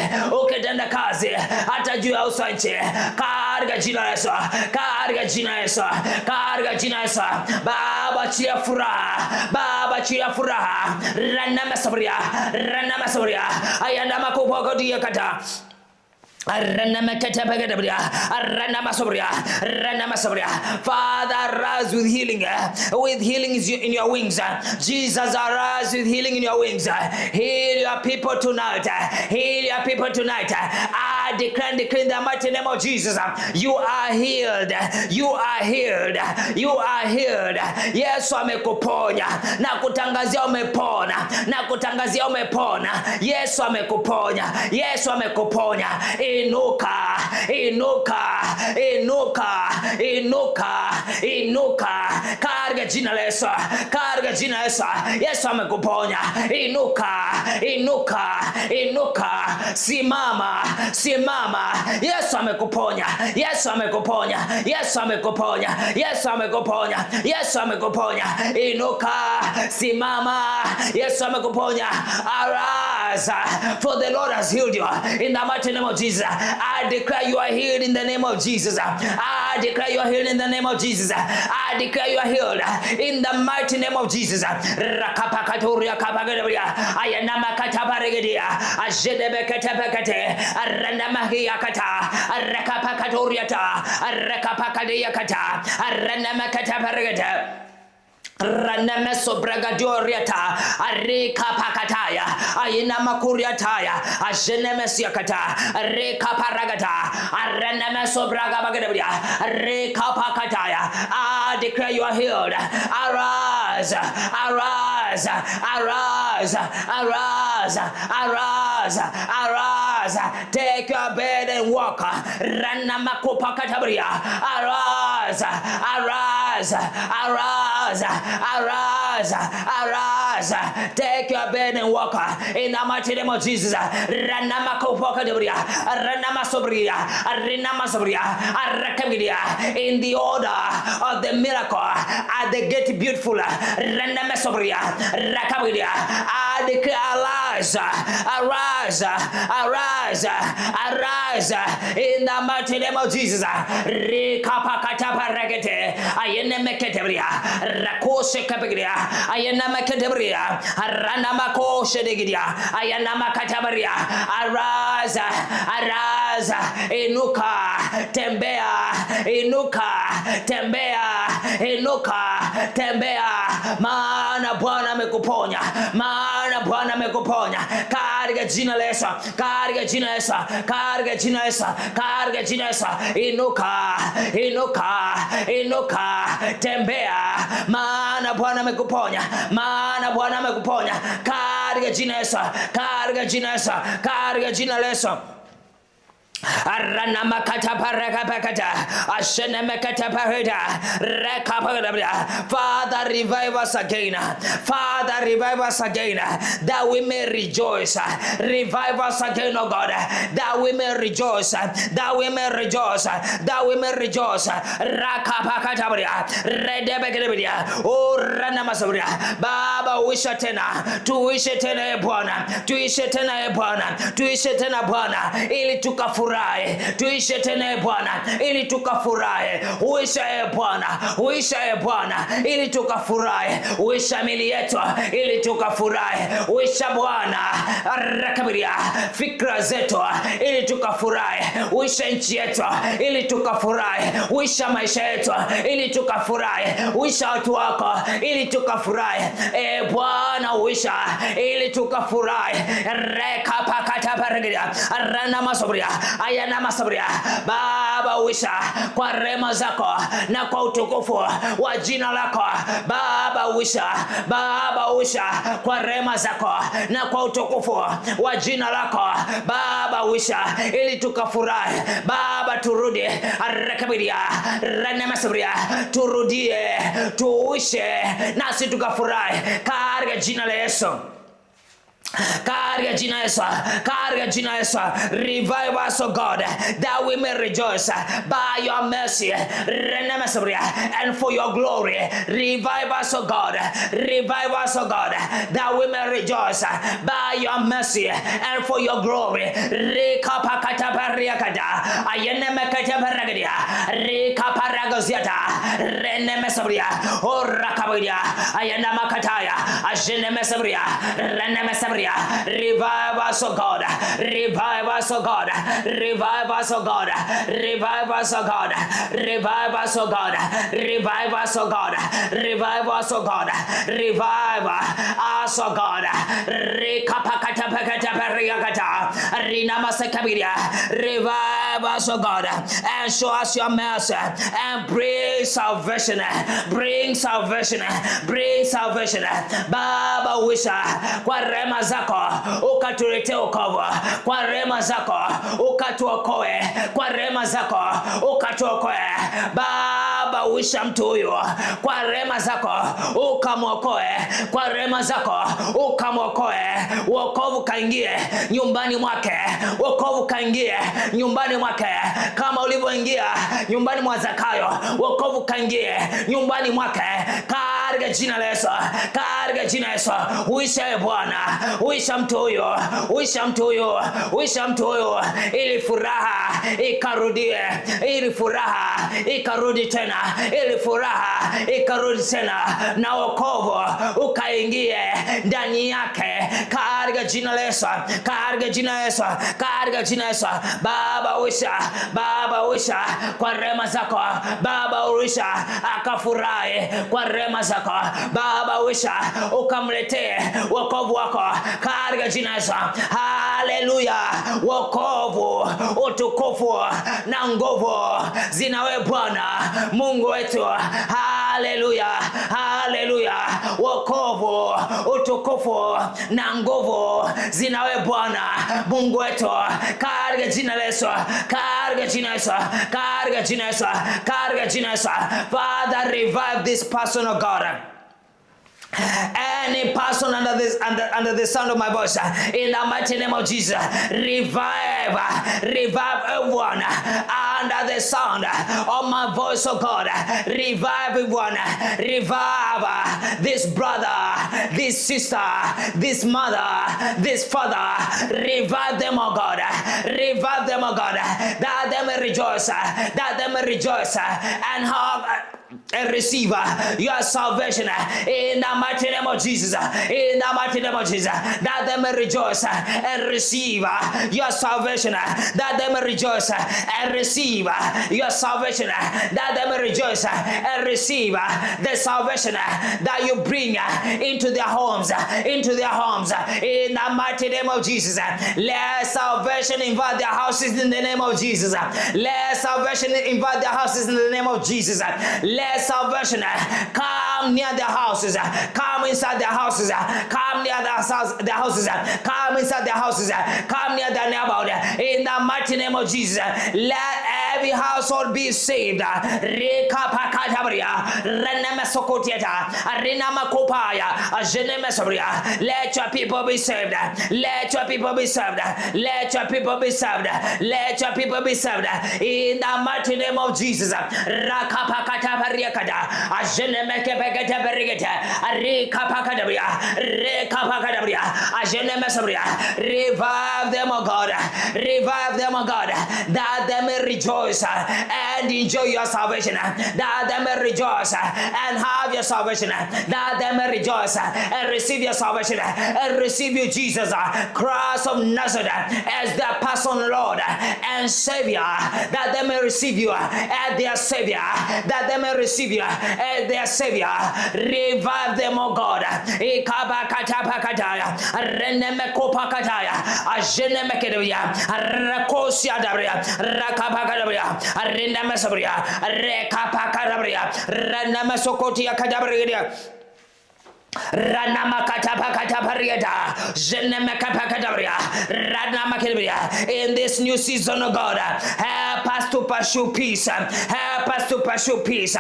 ukitenda kazi hata juu ya uso nchi katika jina la Yesu, katika jina la Yesu, katika jina la Yesu. Baba, achilia furaha, Baba, achilia furaha. Ranamasabria, ranamasabria, ayanda makupokodia kata. Father, arise with healing. With healing is in your wings. Jesus, arise with healing in your wings. Heal your people tonight. Heal your people tonight. I declare and declare in the mighty name of Jesus. You are healed. You are healed. You are healed. Yesu amekuponya na kutangazia umepona, na kutangazia umepona. Yesu amekuponya. Yesu amekuponya. Inuka, inuka, inuka, inuka, inuka katika jina la Yesu, katika jina la Yesu. Yesu amekuponya. Inuka, inuka, inuka, simama, simama. Yesu amekuponya. Yesu amekuponya. Yesu amekuponya. Yesu amekuponya. Yesu amekuponya. Inuka, simama. Yesu amekuponya. Arise, for the Lord has healed you in the mighty name of Jesus. I declare you are healed in the name of Jesus. I declare you are healed in the name of Jesus. I declare you are healed in the mighty name of Jesus. Rakapakatoria kapagaria, ayanama katabaregedia, ajedebekatebekate, aranamahiakata, rakapakatoriata, rakapakadiakata, aranamakatabregate. Ranameso bragadoriata, areka pakataya, aina makuriataya, ajenemesiakata, areka paragata, aranameso bragabagabia, areka pakataya. I declare you are healed. Arise, arise, arise, arise, arise, arise. Take your bed and walk. Ranamakopakatabria. Arise, arise, arise. Arise, arise, take your bed and walk in the mighty name of Jesus. Ranamakopokadoria, Ranamasobria, Rinamasabria, Arakabidia, in the order of the miracle at the gate beautiful, Ranamasobria, Rakabidia. I declare arise, arise, arise, arise in the mighty name of Jesus. Rikapakataparegete, ayenemeketebria, rakose kapegria, ayenemeketebria, aranamakoshe degidia, ayenamakatabaria, arise, arise, inuka, tembea, inuka, tembea, inuka, tembea, maana Bwana amekuponya, maana Bwana amekuponya, katika jina la Yesu, katika jina la Yesu, katika jina la Yesu, katika jina la Yesu, inuka, inuka, inuka, tembea, maana Bwana amekuponya, maana Bwana amekuponya, katika jina la Yesu, katika jina la Yesu, katika jina la Yesu. Father, revive us again. Father, revive us again, that we may rejoice. Revive us again, oh God, that we may rejoice. That we may rejoice. That we may rejoice. Oh, Baba, uisha tena, tuishe tena Bwana, tuishe tena Bwana, tuishe tena Bwana, ili tukafurahi. Tuishe tena Bwana ili tukafurahi. Uisha Bwana, uisha Bwana ili tukafurahi. Uisha mili yetu ili tukafurahi. Uisha Bwana rakabiria fikra zetu ili tukafurahi. Uisha nchi yetu ili tukafurahi. Uisha maisha yetu ili tukafurahi. Uisha watu wako ili tukafurahi. Bwana uisha ili tukafurahi. Rekapakata paragiria arana masobria ayana masabria. Baba uisha kwa rema zako na kwa utukufu wa jina lako. Baba uisha, Baba uisha kwa rema zako na kwa utukufu wa jina lako. Baba uisha ili tukafurahi. Baba turudi arakabiria rana masabria, turudie tuishe nasi tukafurahi katika jina la Yesu. Katika jina Yesu, katika jina Yesu, revive us, O God, that we may rejoice by your mercy, and for your glory. Revive us, O God, revive us, O God, that we may rejoice by your mercy and for your glory. Rekapakatapariakada, ayenemekataparagadia, rekaparagaziata, renemesabria, orakabadia, ayenamakataya, ajenemesabria, renemesabria. Revive us, O God. Revive us, O God. Revive us, O God. Revive us, O God. Revive us, O God. Revive us, O God. Revive us, O God. Revive us, O God. Revive us, O God, and show us your mercy and bring salvation. Bring salvation. Bring salvation. Baba wisha kwa rema zako ukatuletee wokovu, kwa rema zako ukatuokoe, kwa rema zako ukatuokoe. Baba uisha mtu huyo kwa rema zako ukamwokoe, kwa rema zako ukamwokoe. Wokovu kaingie nyumbani mwake, wokovu kaingie nyumbani mwake kama ulivyoingia nyumbani mwa Zakayo. Wokovu kaingie nyumbani mwake katika jina la Yesu, katika jina la Yesu. Uisha Bwana, uisha mtu huyo, uisha mtu huyo, uisha mtu huyo, ili furaha ikarudie, ili furaha ikarudi tena, ili furaha ikarudi tena, na wokovu ukaingie ndani yake katika jina la Yesu, katika jina la Yesu, katika jina la Yesu. Baba uisha, Baba uisha kwa rema zako. Baba uisha akafurahi kwa rema zako. Baba uisha ukamletee wokovu wako katika jina la Yesu. Haleluya. Wokovu, utukufu na nguvu zinawe Bwana Mungu wetu. Haleluya, haleluya. Wokovu, utukufu na nguvu zinawe Bwana Mungu wetu katika jina la Yesu, katika jina la Yesu, katika jina la Yesu, katika jina la Yesu. Father, revive this person, oh God, any person under the sound of my voice, in the mighty name of Jesus, revive everyone under the sound of my voice, oh God. Revive everyone. Revive this brother, this sister, this mother, this father. Revive them, oh God. Revive them, oh God. That they may rejoice. That they may rejoice and have and receive your salvation in the mighty name of Jesus. In the mighty name of Jesus, that they may rejoice and receive your salvation. That they may rejoice and receive your salvation. That they may rejoice and receive the salvation that you bring into their homes. Into their homes. In the mighty name of Jesus, let salvation invade their houses in the name of Jesus. Let salvation invade their houses in the name of Jesus. Let salvation come near their houses, come inside their houses, come near their houses, come inside their houses, come near their neighborhood. In the mighty name of Jesus, let every household be saved. Let your people be saved. Let your people be saved. Let your people be saved. Let your people be saved. In the mighty name of Jesus. Revive them, O God. Revive them, O God, that they may rejoice and enjoy your salvation. That they may rejoice and have your salvation. That they may rejoice and receive your salvation and receive you, Jesus Christ of Nazareth, as their personal Lord and Savior. That they may receive you as their Savior. That they may receive you as their Savior. Revive them, O God. In this new season, oh God, help us to pursue peace. Help us to pursue peace.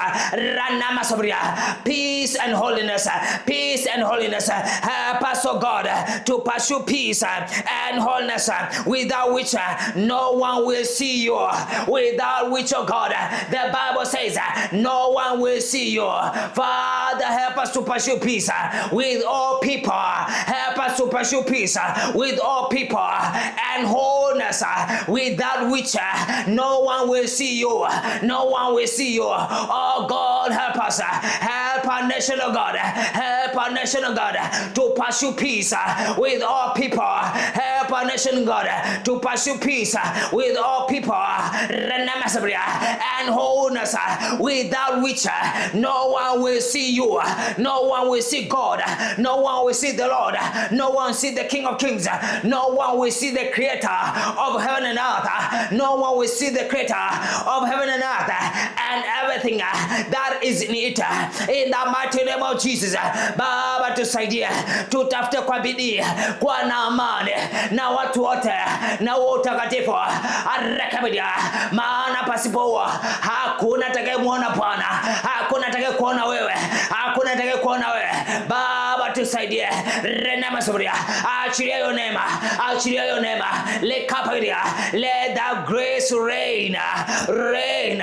Peace and holiness. Peace and holiness. Help us, oh God, to pursue peace and holiness, without which no one will see you. Without which, oh God, the Bible says no one will see you. Father, help us to pursue peace with all people. Help us to pursue peace with all people and wholeness, without which no one will see you. No one will see you. Oh God, help us. Help our nation, oh God. Help our nation, oh God, to pursue peace with all people. Help our nation, God, to pursue peace with all people and wholeness, without which no one will see you. No one will see God. No one will see the Lord. No one will see the King of Kings. No one will see the Creator of heaven and earth. No one will see the Creator of heaven and earth and everything that is in it. In the mighty name of Jesus, Baba, tusaidie, tutafute kwa bidii, kwa na amani na watu wote na utakatifu. Arakabidia, maana pasipo hakuna atakayemuona Bwana. Hakuna atakayekuona wewe. Hakuna atakayekuona wewe. Baba, tusaidie. Renema sobria. Achilia yo neema. Achilia yo neema. Lekapadia. Let that grace reign. Reign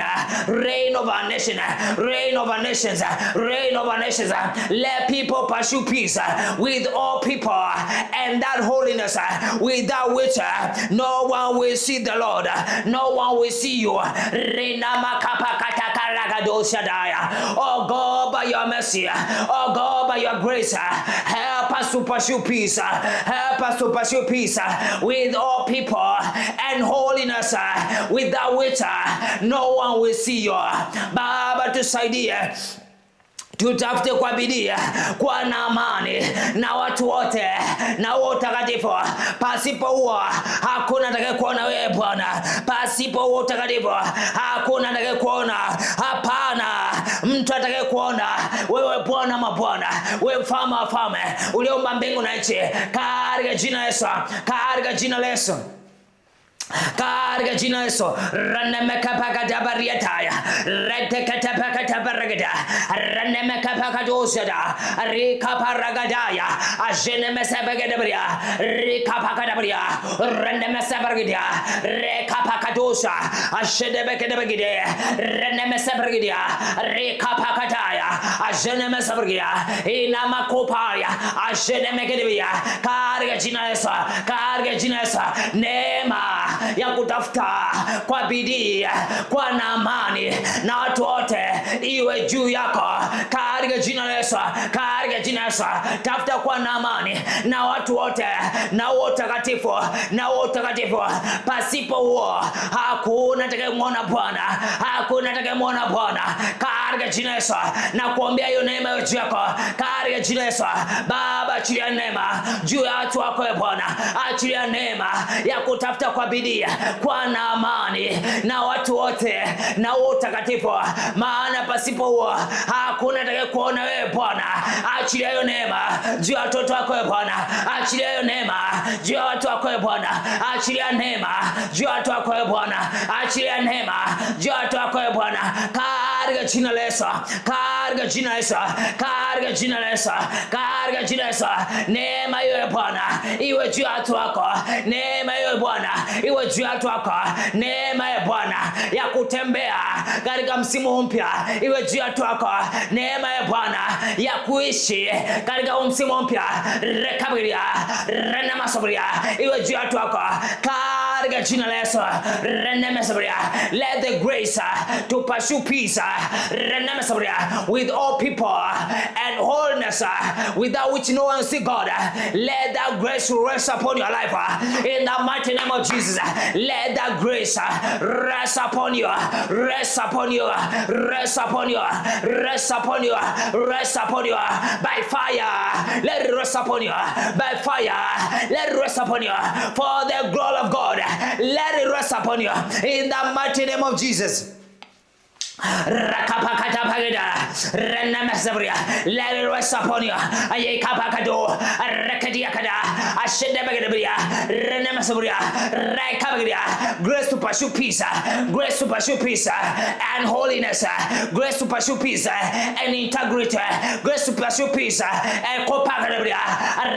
over nation. Reign over nations. Reign over nations. Let people pursue peace with all people and that holiness, without which no one will see the Lord. No one will see you. Oh God, by your mercy, oh God, by your grace, help us to pursue peace. Help us to pursue peace with all people and holiness, without which no one will see you. Baba, tusaidie, tutafute kwa bidii, kwa na amani na watu wote na utakatifu. Pasipo huo hakuna atakayekuona wewe Bwana. Pasipo huo utakatifu hakuna atakayekuona. Hapana mtu atakayekuona wewe, Bwana mabwana, wewe mfalme wa falme, uliumba mbingu na nchi. Katika jina la Yesu, katika jina la Yesu, katika jina la Yesu. Ranamekapakadabariataya retekatapakatabaragada Paragada, Ranemekapakadosada, Rika Paragadaya, Ajenemesabagadaria, Rika Pakadabria, Ranemesabargadia, Reka Pakadosa, Ashedebekadabagide, Ranemesabargadia, Rika Pakataya, Ajenemesabargia, Inamakopaya, Ashedemekadabia, Karga Jinesa, Nema, Yakutafuta, kwa bidii, kwa na amani, na watu wote iwe juu yako katika jina la Yesu, katika jina la Yesu. Tafuta kwa na amani na watu wote na utakatifu, na utakatifu. Pasipo huo hakuna atakayemwona Bwana, hakuna atakayemwona Bwana katika jina la Yesu. Na kuombea hiyo neema iwe juu yako katika jina la Yesu. Baba, achilia neema juu ya watu wako Bwana, achilia neema ya kutafuta kwa bidii, kwa na amani na watu wote na utakatifu, maana pasipo huo hakuna atakayekuona wewe Bwana. Achilia hiyo neema juu ya watoto wako Bwana, achilia hiyo neema juu ya watu wako Bwana, achilia neema juu ya watu wako Bwana, achilia neema juu ya watu wako Bwana, katika jina la Yesu, katika jina la Yesu, katika jina la Yesu, katika jina la Yesu. Neema hiyo Bwana iwe juu ya watu wako, neema hiyo Bwana iwe juu ya watu wako, neema ya Bwana ya kutembea katika msimu mpya iwe juu ya watu wako, neema ya Bwana ya kuishi katika msimu mpya rekabiria rena masobria iwe juu ya watu wako katika jina la Yesu. Rena masobria, let the grace to pursue peace rena masobria with all people and wholeness, without which no one see God. Let that grace rest upon your life in the mighty name of Jesus. Let that grace rest upon you, rest upon you, rest upon you, rest upon you, rest upon you by fire. Let it rest upon you by fire. Let it rest upon you for the glory of God. Let it rest upon you in the mighty name of Jesus. Rakapakata pagada, Renamesabria, let it rest upon you. Ayakapakado, Rakadiakada, Ashedabagabria, Renamesabria, Rakabagria, grace to pursue peace, grace to pursue peace and holiness, grace to pursue peace and integrity, grace to pursue peace and Kopagabria,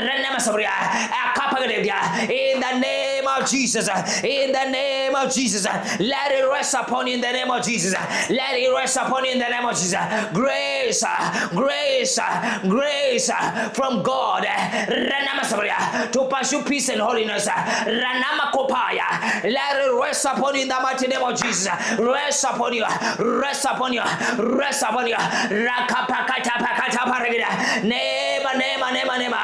Renamesabria, Akapagabria, in the name of Jesus, in the name of Jesus, let it rest upon you in the name of Jesus. Let it rest upon you in the name of Jesus. Grace, grace, grace from God to pursue peace and holiness. Let it rest upon you in the mighty name of Jesus. Rest upon you, rest upon you, rest upon you. Nema, nema, nema, nema.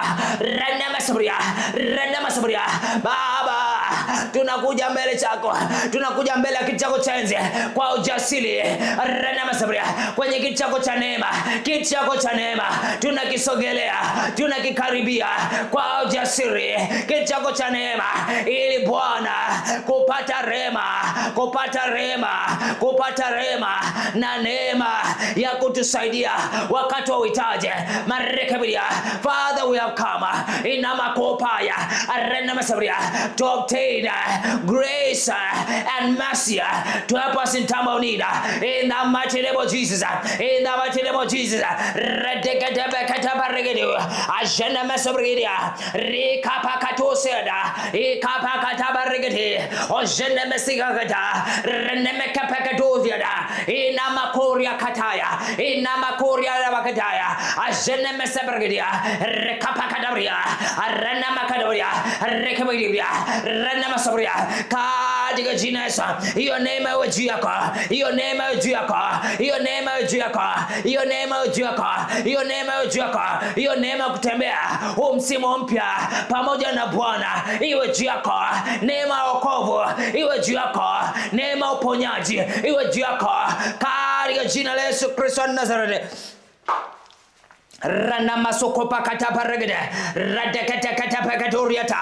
Baba, tunakuja mbele chako, tunakuja mbele ya kiti chako cha enzi kwa ujasiri. Kwenye kiti chako cha neema, kiti chako cha neema tunakisogelea, tunakikaribia kwa ujasiri kiti chako cha neema, ili Bwana kupata rehema, kupata rehema, kupata rehema na neema ya kutusaidia wakati wa uhitaji. Marekebia, Father, we have come in Amakopaya to obtain grace and mercy to help us in time of need. In the mighty name of Jesus, in the mighty name of Jesus. Ajana Mesobridia, Rikapakatoseda, Ikapakatabarigati, Ojana Mesigagata, Renemekapakatosiada, Inamakoria Kataya, Inamakoria Ravakataya, Ajana Mesabridia, Rekapakadabria, Aranamakadoria, Rekabidia, Renamasabria, Kadiga Jinesa, your name of Jiaka, your name of Jiaka, your name of Jiaka, your name of Jiaka, your name of Jiaka, your name of kutembea msimu mpya pamoja na Bwana iwe juu yako, neema ya wokovu iwe juu yako, neema ya uponyaji iwe juu yako katika jina la Yesu Kristo wa Nazareti. Ranama sokopa kataparagede, radekete katapakatoriata,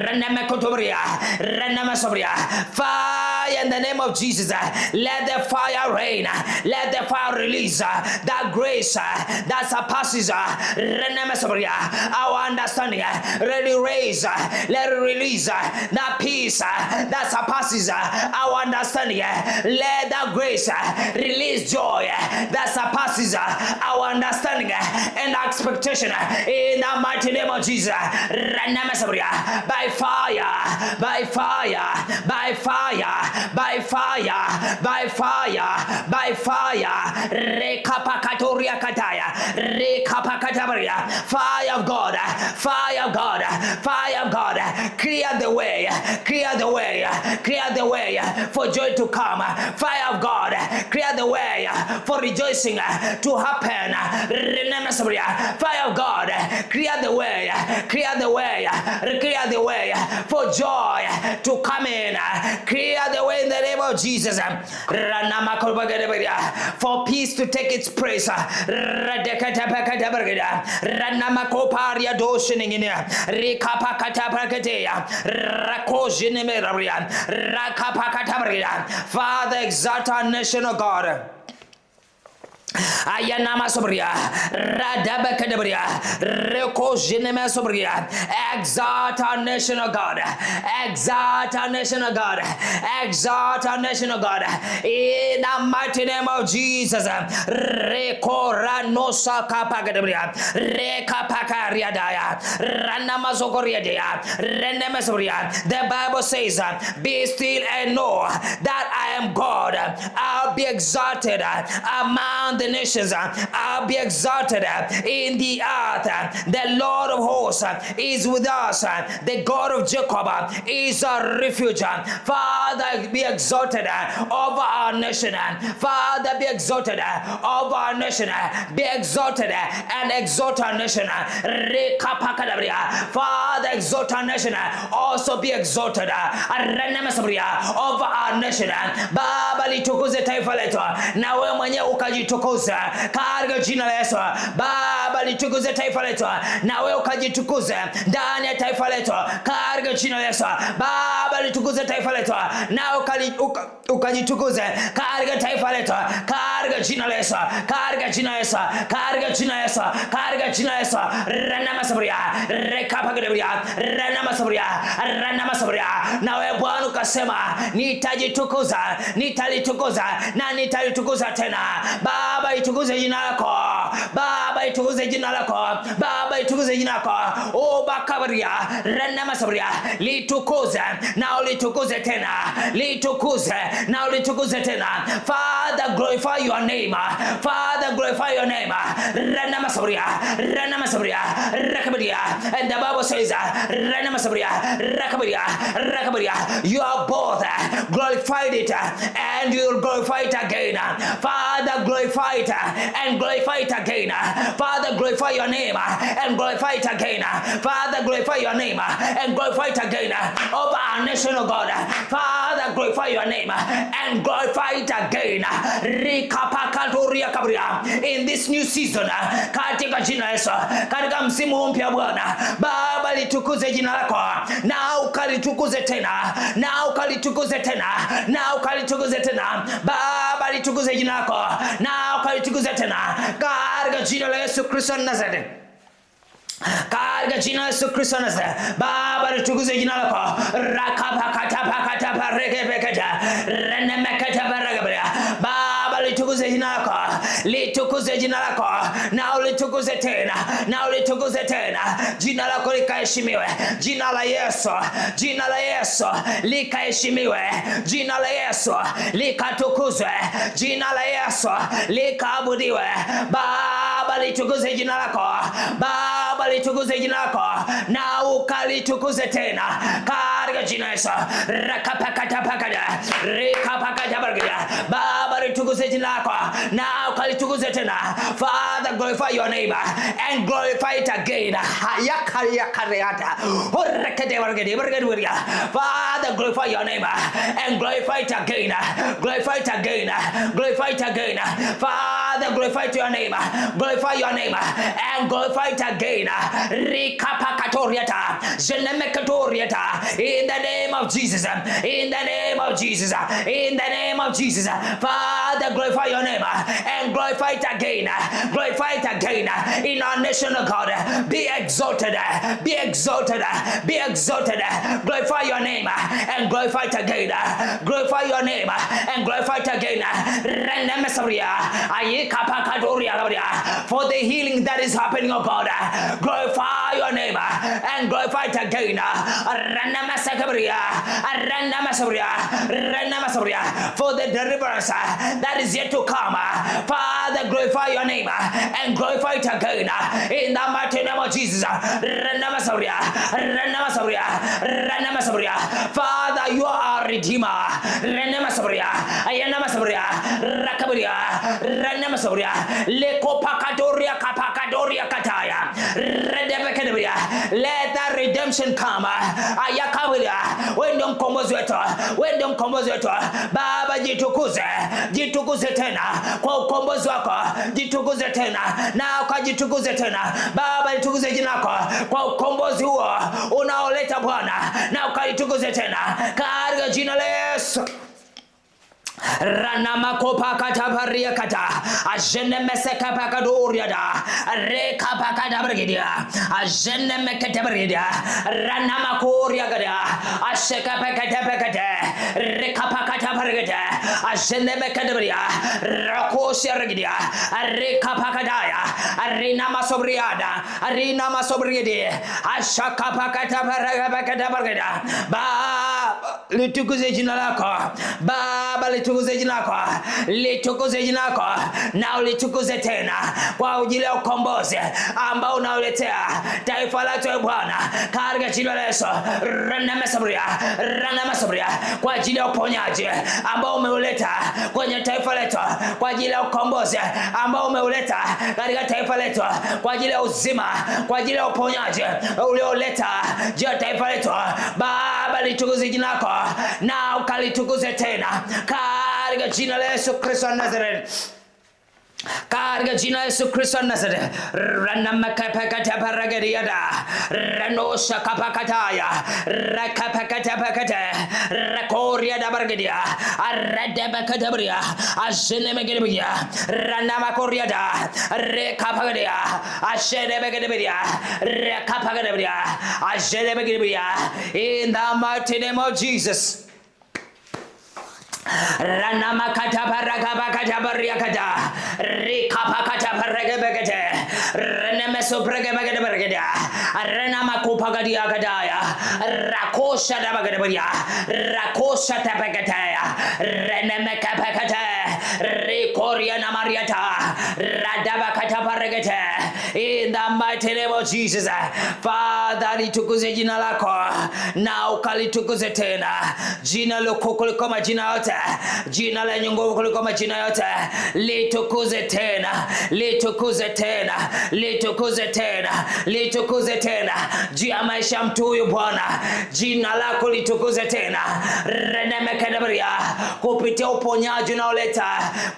ranama kotoria, ranama sobria. Fire fire in the name of Jesus. Let the fire rain. Let the fire release that grace that surpasses our understanding. Let it raise. Let it release that peace that surpasses our understanding. Let that grace release joy that surpasses our understanding and expectation in the mighty name of Jesus. By fire, by fire, by fire, by fire, by fire, by fire. Rekapakatoria kataya, rekapakatabaria. Fire of God, fire of God, fire of God. Clear the way, clear the way, clear the way for joy to come. Fire of God, clear the way for rejoicing to happen. Fire of God, clear the way, clear the way, clear the way for joy to come in. Clear the way in the name of Jesus. For peace to take its place. Father, exalt our nation, O God. Ayanama sobria, Radabakadabria, Reko Jinema sobria. Exalt our nation, O God. Exalt our nation, O God. Exalt our nation, O God. In the mighty name of Jesus. Reko Ranosa Kapakadabria, Rekapakariadaya, Ranamazokoriadea, Renemesobria. The Bible says, be still and know that I am God. I'll be exalted among the nations. I'll be exalted in the earth. The Lord of hosts is with us. The God of Jacob is our refuge. Father, be exalted over our nation. Father, be exalted over our nation. Be exalted and exalt our nation. Father, exalt our nation. Also be exalted over our nation. Baba, litukuze taifa letu. Na wewe mwenyewe ukajitukuza katika jina la Yesu. Baba, litukuze taifa letu. Na wewe ukajitukuze ndani ya taifa letu katika jina la Yesu. Baba, litukuze taifa letu. Na ukajitukuze katika taifa letu katika jina la Yesu. Katika jina la Yesu. Katika jina la Yesu. Katika jina la Yesu. Ranama sabria. Rekapagabria. Ranama sabria. Ranama sabria. Na wewe Bwana ukasema nitajitukuza, nitalitukuza na nitalitukuza tena. Baba, itukuze jina lako. Baba, itukuze jina lako. Baba, itukuze jina lako. O bakabaria, ranama sabria. Litukuze na ulitukuze tena. Litukuze na ulitukuze tena. Father, glorify your name. Father, glorify your name. Ranama sabria. Ranama sabria. Rakabaria. And the Bible says, ranama sabria. Rakabaria. Rakabaria. You are both glorified it and you will glorify it again. Father, glorify it and glorify it again. Father, glorify your name and glorify it again. Father, glorify your name and glorify it again over our nation, O God. Father, glorify your name and glorify it again. In this new season, katika jina la Yesu, katika msimu mpya Bwana, Baba, litukuze jina lako na ukalitukuze tena, na ukalitukuze tena, na ukalitukuze tena. Baba, litukuze jina lako na ukalitukuze tena katika jina la Yesu Kristo wa Nazareth. Katika jina la Yesu Kristo wa Nazareth. Baba, litukuze jina lako. Rakapakataparekepekata renemekataparagabria. Baba, litukuze jina lako. Litukuze jina lako na ulitukuze tena, na ulitukuze tena. Jina lako likaheshimiwe. Jina la Yesu, jina la Yesu likaheshimiwe. Jina la Yesu likatukuzwe. Jina la Yesu likaabudiwe. Baba, litukuze jina lako. Baba, litukuze jina lako na ukalitukuze tena katika jina la Yesu. Rakapakatapakada rekapakatabargada. Baba, litukuze jina lako na ukalitukuze tena. Father, glorify your name and glorify it again. Father, glorify your name and glorify it again. Glorify it again. Glorify it again. Father, Father, glorify to your name. Glorify your name and glorify it again. Rikapakatoriata, Zenemekatoriata, in the name of Jesus, in the name of Jesus, in the name of Jesus. Father, glorify your name and glorify it again. Glorify it again in our nation, of God. Be exalted, be exalted, be exalted. Glorify your name and glorify it again. Glorify your name and glorify it again. For the healing that is happening, oh God. Glorify your name and glorify it again. For the deliverance that is yet to come. Father, glorify your name and glorify it again. In the mighty name of Jesus. Father, you are a redeemer. Let that redemption come. Wendo mkombozi wetu, Baba, jitukuze tena kwa ukombozi wako, jitukuze tena na ukajitukuze tena Baba, jitukuze jina lako kwa ukombozi huo unaoleta Bwana, na ukalitukuze tena katika jina la Yesu. Ranama kopa katabaria kata ajene meseka pakadoriada reka pakada brigedia ajene mekete brigedia ranama koria gada asheka pakata reka pakata brigedia ajene mekete brigedia rakosia brigedia reka pakadaya arina masobriada ashaka pakata brigedia Baba, litukuze jina lako Baba, litukuze jina lako na ulitukuze tena kwa ajili ya ukombozi ambao unaoletea taifa letu Bwana, katika jina la Yesu. Rana masabria kwa ajili ya uponyaji ambao umeuleta kwenye taifa letu, kwa ajili ya ukombozi ambao umeuleta katika taifa letu, kwa ajili ya uzima, kwa ajili ya uponyaji ulioleta juu ya taifa letu Baba, litukuze jina lako na ukalitukuze tena katika jina la Yesu Kristo wa Nazareth. Katika jina la Yesu Kristo wa Nazareth. Ranamakapakat paragadiada ranosha kapakataya rakapakatapakate rakoria da bargadia aradabakatabria azenemegedia ranamakoriada rekapagadia azenemegedia rekapagadia azenemegedia. In the mighty name of Jesus. Ranamakata paragabakata bariakata rikapakata paragabakata renemeso paragabakata baragada renamakupagadia gadaya rakosha dabagadia rakosha tapakataya renemekapakata rikoria namariata radabakata paragata. In the mighty name of Jesus, Father, litukuze jina lako na ukalitukuze tena jina lako kuliko majina yote, jina la nguvu kuliko majina yote. Litukuze tena, litukuze tena, litukuze tena, litukuze tena juu ya maisha mtu huyu Bwana, jina lako litukuze tena. Renemekadabaria kupitia uponyaji unaoleta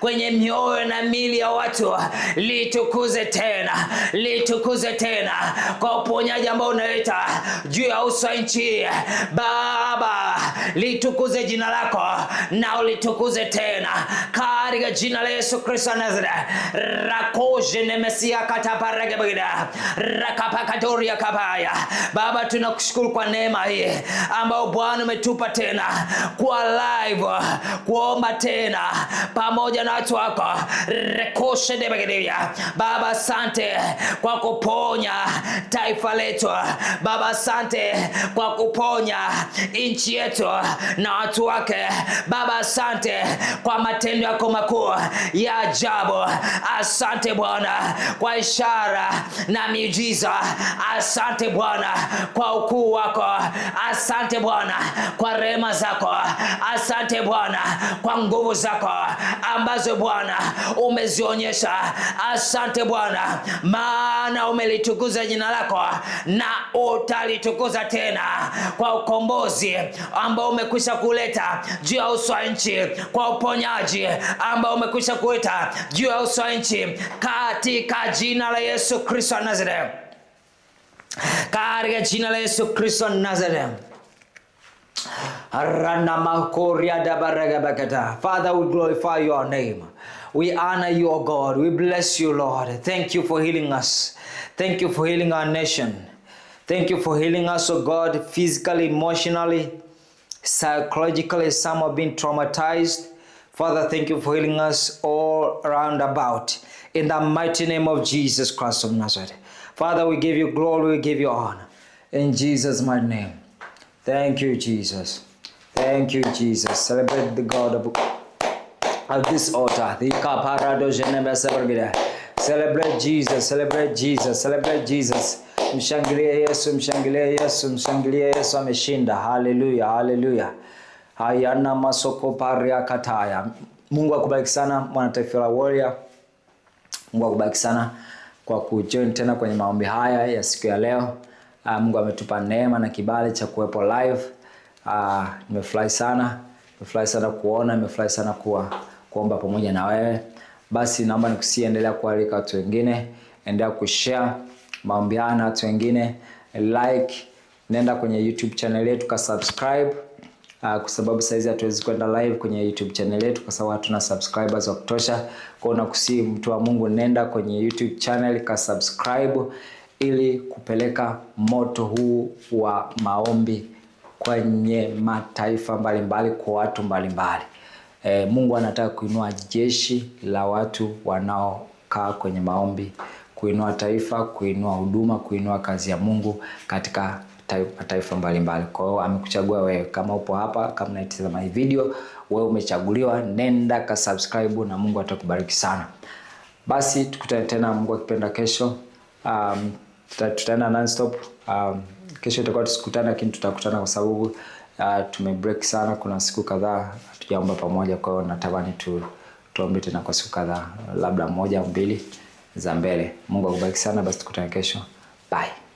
kwenye mioyo na miili ya watu, litukuze tena, litukuze tena kwa uponyaji ambao unaleta juu ya uso wa nchi Baba, litukuze jina lako na ulitukuze tena katika jina la Yesu Kristo Nazareth. Rakoje nemesia kataparagabida rakapakatoria kabaya. Baba, tunakushukuru kwa neema hii ambao Bwana umetupa tena kwa live kuomba tena pamoja na watu wako. Rekoshe debegedia Baba, asante kwa kuponya taifa letu Baba, asante kwa kuponya nchi yetu na watu wake Baba, asante kwa matendo yako makuu ya ajabu. Asante Bwana kwa ishara na miujiza. Asante Bwana kwa ukuu wako. Asante Bwana kwa rehema zako. Asante Bwana kwa nguvu zako ambazo Bwana umezionyesha. Asante Bwana maana umelitukuza jina lako na utalitukuza tena kwa ukombozi ambao umekwisha kuleta juu ya uso wa nchi, kwa uponyaji ambao umekwisha kuita juu ya uso wa nchi, katika jina la Yesu Kristo wa Nazareth. Katika jina la Yesu Kristo wa Nazareth. Father, we glorify your name. We honor you, O God. We bless you, Lord. Thank you for healing us. Thank you for healing our nation. Thank you for healing us, O God, physically, emotionally, psychologically. Some have been traumatized. Father, thank you for healing us all around about. In the mighty name of Jesus Christ of Nazareth. Father, we give you glory, we give you honor. In Jesus' mighty name. Thank you, Jesus. Thank you, Jesus. Celebrate the God of this altar. Celebrate Jesus, celebrate Jesus, celebrate Jesus. Mshangilie Yesu, mshangilie Yesu, mshangilie Yesu ameshinda. Hallelujah, hallelujah. Hayana masoko paria kataya. Mungu akubariki sana Mwanataifa la Warrior. Mungu akubariki sana kwa kujoin tena kwenye maombi haya ya siku ya leo. Mungu ametupa neema na kibali cha kuwepo live. Nimefurahi sana kuona, nimefurahi sana kuomba pamoja na wewe. Basi naomba nikusiendelea kualika watu wengine, endelea kushare maombi haya na watu wengine, like, nenda kwenye YouTube channel yetu ka subscribe. Kwa sababu saizi hatuwezi kwenda live kwenye YouTube channel yetu kwa sababu hatuna subscribers wa kutosha. Kwa hiyo nakusihi mtu wa Mungu, nenda kwenye YouTube channel ka subscribe ili kupeleka moto huu wa maombi kwenye mataifa mbalimbali, kwa watu mbalimbali. Mungu anataka kuinua jeshi la watu wanaokaa kwenye maombi, kuinua taifa, kuinua huduma, kuinua kazi ya Mungu katika mataifa mbalimbali. Kwa hiyo amekuchagua wewe. Kama upo hapa, kama unaitazama hii video, wewe umechaguliwa, nenda ka subscribe na Mungu atakubariki sana. Basi tukutane tena Mungu akipenda kesho. Tutaenda non-stop. Kesho tutakuwa tusikutana, lakini tutakutana kwa sababu tumebreak sana. Kuna siku kadhaa hatujaomba pamoja, kwa hiyo natamani tuombe tena kwa siku kadhaa, labda 1 au 2 za mbele. Mungu akubariki sana. Basi tukutane kesho. Bye.